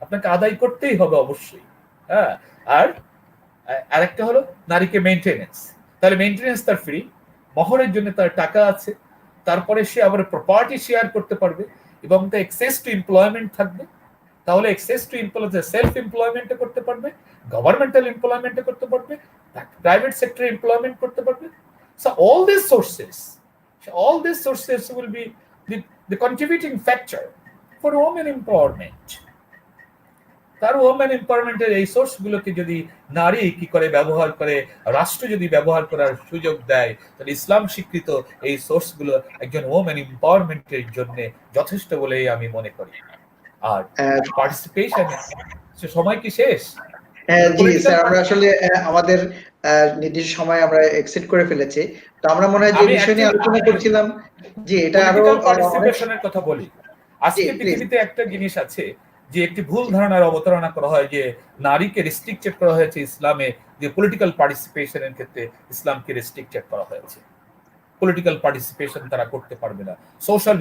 আপনাকে আদায় করতেই হবে অবশ্যই। হ্যাঁ, আর আরেকটা হলো নারীকে মেইনটেনেন্স, তাহলে মেইনটেনেন্স তার ফ্রি, মহরের জন্য তার টাকা আছে, তারপরে সে আবার প্রপার্টি শেয়ার করতে পারবে, এবং তার অ্যাক্সেস টু এমপ্লয়মেন্ট থাকবে। তাহলে অ্যাক্সেস টু এমপ্লয়মেন্ট, সেলফ এমপ্লয়মেন্টে করতে পারবে, গভর্নমেন্টাল এমপ্লয়মেন্টে করতে পারবে, প্রাইভেট সেক্টরে এমপ্লয়মেন্ট করতে পারবে। So all these sources will be the contributing factor for women empowerment. তার ওমেন এম্পাওয়ারমেন্টের এই সোর্স গুলোকে যদি নারী কি করে ব্যবহার করে, রাষ্ট্র যদি ব্যবহার করার সুযোগ দেয়, তাহলে ইসলাম স্বীকৃত এই সোর্স গুলো একজন ওমেন এম্পাওয়ারমেন্টের জন্য যথেষ্ট বলেই আমি মনে করি। আর পার্টিসিপেশন, সময় কি শেষ? জি স্যার, আমরা আসলে আমাদের নির্দিষ্ট সময় আমরা এক্সিট করে ফেলেছি। তো আমরা মনে হয় যে বিষয় নিয়ে আলোচনা করছিলাম, জি এটা আরো পার্টিসিপেশনের কথা বলি। আজকে পৃথিবীতে একটা জিনিস আছে যে একটি ভুল ধারণার অবতারণা করা হয় যে নারীকে রেস্ট্রিক্টেড করা হয়েছে ইসলামে, যে পলিটিক্যাল পার্টিসিপেশনের ক্ষেত্রে ইসলামকে রেস্ট্রিক্টেড করা হয়েছে, পলিটিক্যাল পার্টিসিপেশন তারা করতে পারবে না, সোশ্যাল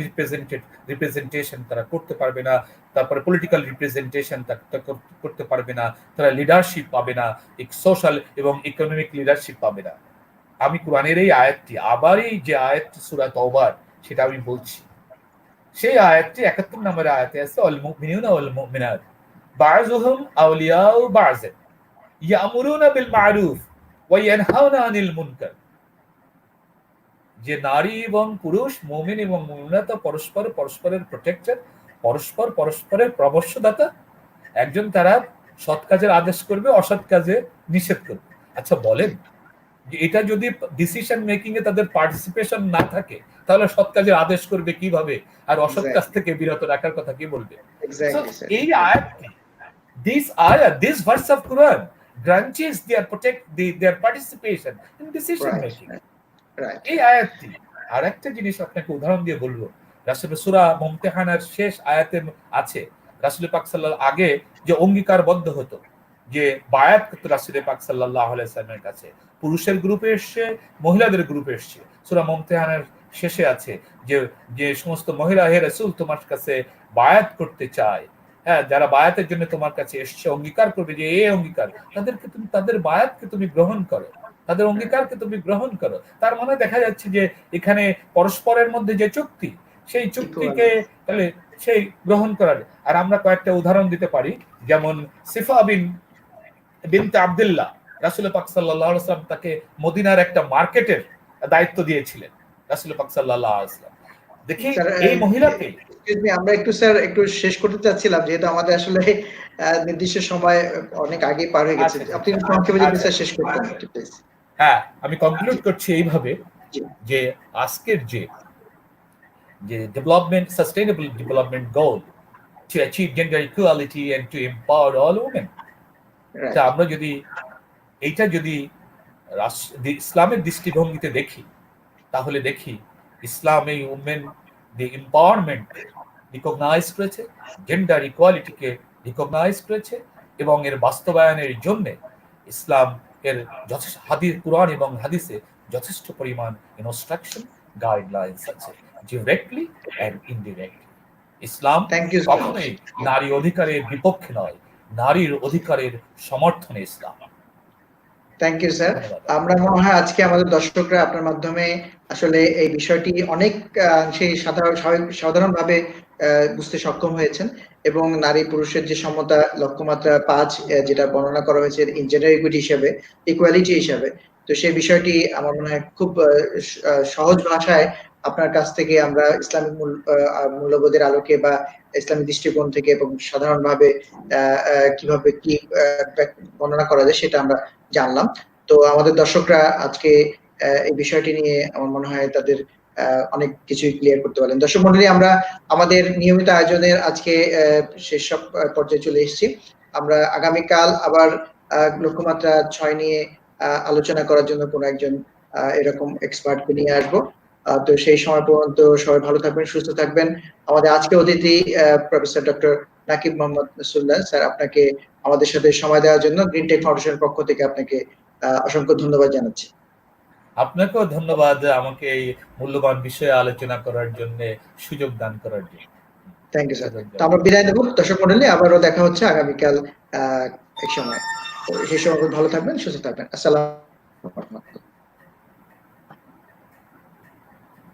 রিপ্রেজেন্টেশন তারা করতে পারবে না, তারপরে পলিটিক্যাল রিপ্রেজেন্টেশন করতে পারবে না, তারা লিডারশিপ পাবে না, সোশ্যাল এবং ইকোনমিক লিডারশিপ পাবে না। আমি কোরআনের এই আয়াতটি আবার এই যে আয়াতটি সূরা তাওবার সেটা আমি বলছি, সেই আয়াতটি ৭১ নম্বর আয়াতে আছে, আল মুমিনুনা ওয়াল মুমিনাত বাযুহুম আউলিয়াউ বায ইয়ামুরুনা বিল মা'রুফ ওয়া ইয়ানহাউনা আনিল মুনকার। যে নারী এবং পুরুষ, মুমিন এবং মুমিনাত পরস্পরের প্রোটেক্টর, পরস্পরের পরামর্শদাতা। একজন তারা সৎ কাজের আদেশ করবে, অসৎ কাজে নিষেধ করবে। আচ্ছা বলেন, যে এটা যদি ডিসিশন মেকিং এ তাদের পার্টিসিপেশন না থাকে, তাহলে সৎ কাজের আদেশ করবে কিভাবে, আর অসৎ কাজ থেকে বিরত রাখার কথা কি বলবে? এই আয়াতটি, this verse of Quran guarantees their participation in decision making. এই আয়াতটি আর একটা জিনিস আপনাকে উদাহরণ দিয়ে বলবো, রাসূলের সূরা মুমতাহানার শেষ আয়াতে আছে, রাসূল পাক সাল্লাল্লাহু আগে যে অঙ্গীকারবদ্ধ হতো, যে বায়াত করতে রাসূল পাক সাল্লাল্লাহু আলাইহি ওয়াসাল্লামের কাছে, পুরুষের গ্রুপে এসছে, মহিলাদের গ্রুপে এসছে। সূরা মুমতাহানার শেষে আছে যে যে সমস্ত মহিলা, হে রাসূল তোমার কাছে বায়াত করতে চায়, হ্যাঁ, যারা বায়াতের জন্য তোমার কাছে এসছে, অঙ্গীকার করবে যে এই অঙ্গীকার, তাদেরকে তুমি, তাদের বায়াতকে তুমি গ্রহণ করো, তাদের অঙ্গীকারকে তুমি গ্রহণ করো। তার মানে দেখা যাচ্ছে যে এখানে পরস্পরের মধ্যে যে চুক্তি, সেই চুক্তিকে তাহলে সেই গ্রহণ করার। আর আমরা কয়েকটা উদাহরণ দিতে পারি, যেমন সিফা বিনতে আব্দুল্লাহ, রাসূল পাক সাল্লাল্লাহু আলাইহি ওয়াসাল্লাম তাকে মদিনার একটা মার্কেটের দায়িত্ব দিয়েছিলেন রাসূল পাক সাল্লাল্লাহু আলাইহি ওয়াসাল্লাম। দেখি এই মহিলাকে আমরা একটু স্যার একটু শেষ করতে চাচ্ছিলাম, যেহেতু আমাদের আসলে নির্দিষ্ট সময় অনেক আগে পার হয়ে গেছে। আপনি সংক্ষেপে যদি স্যার শেষ করতেন প্লিজ। হ্যাঁ, আমি কনক্লুড করছি এইভাবে, যে আজকের যে development, sustainable development goal to achieve gender equality and to empower all women, তা আমরা যদি এইটা যদি ইসলামের দৃষ্টিভঙ্গিতে দেখি, তাহলে দেখি ইসলাম এই উমেন দি এম্পাওয়ারমেন্ট রিকগনাইজ করেছে, জেন্ডার ইকুয়ালিটিকে রিকগনাইজ করেছে, এবং এর বাস্তবায়নের জন্য ইসলাম এর যথেষ্ট কুরআন এবং হাদিসে যথেষ্ট পরিমাণ ইনস্ট্রাকশন, গাইডলাইন্স আছে, ডিরেক্টলি এন্ড ইনডিরেক্টলি। ইসলাম কখনোই নারী অধিকারের বিপক্ষে নয়, নারীর অধিকারের সমর্থনে ইসলাম। Thank you sir. আমরা মনে হয় আজকে আমাদের দর্শকরা আপনার মাধ্যমে আসলে এই বিষয়টি অনেক সেই সাধারণভাবে বুঝতে সক্ষম হয়েছেন, এবং নারী পুরুষের যে সমতা লক্ষ্যমাত্রা ৫ যেটা বর্ণনা করা হয়েছে জেন্ডার ইকুয়ালিটি হিসাবে, তো সেই বিষয়টি আমার মনে হয় খুব সহজ ভাষায় আপনার কাছ থেকে আমরা ইসলামিক মূল্যবোধের আলোকে বা ইসলামিক দৃষ্টিকোণ থেকে এবং সাধারণভাবে কিভাবে কি বর্ণনা করা যায় সেটা আমরা জানলাম। তো আমাদের দর্শকরা আজকে এই বিষয়টি নিয়ে আমার মনে হয় তাদের অনেক কিছুই ক্লিয়ার করতে পারলেন। দর্শক মণ্ডলী, আমরা আমাদের নিয়মিত আয়োজনের আজকে শেষ পর্যায়ে চলে এসেছি। আমরা আগামীকাল আবার লক্ষ্যমাত্রা ৬ নিয়ে আলোচনা করার জন্য কোনো একজন এরকম এক্সপার্টকে নিয়ে আসবো। তো সেই সময় পর্যন্ত সবাই ভালো থাকবেন, সুস্থ থাকবেন। আমাদের আজকে অতিথি professor doctor Nakib Mohammad Nasrullah sir, আপনাকে আমাদের সাথে সময় দেওয়ার জন্য গ্রিন টেক ফাউন্ডেশনের পক্ষ থেকে আপনাকে অসংখ্য ধন্যবাদ জানাচ্ছি। আপনাকেও ধন্যবাদ আমাকে এই মূল্যবান বিষয়ে আলোচনা করার জন্য, সুযোগ দান করার জন্য। Thank you sir. তো আমরা বিদায় নেব দর্শক মণ্ডলী, আবারও দেখা হচ্ছে আগামীকাল এক সময়। সেই সময় ভালো থাকবেন, সুস্থ থাকবেন। আসসালামু আলাইকুম।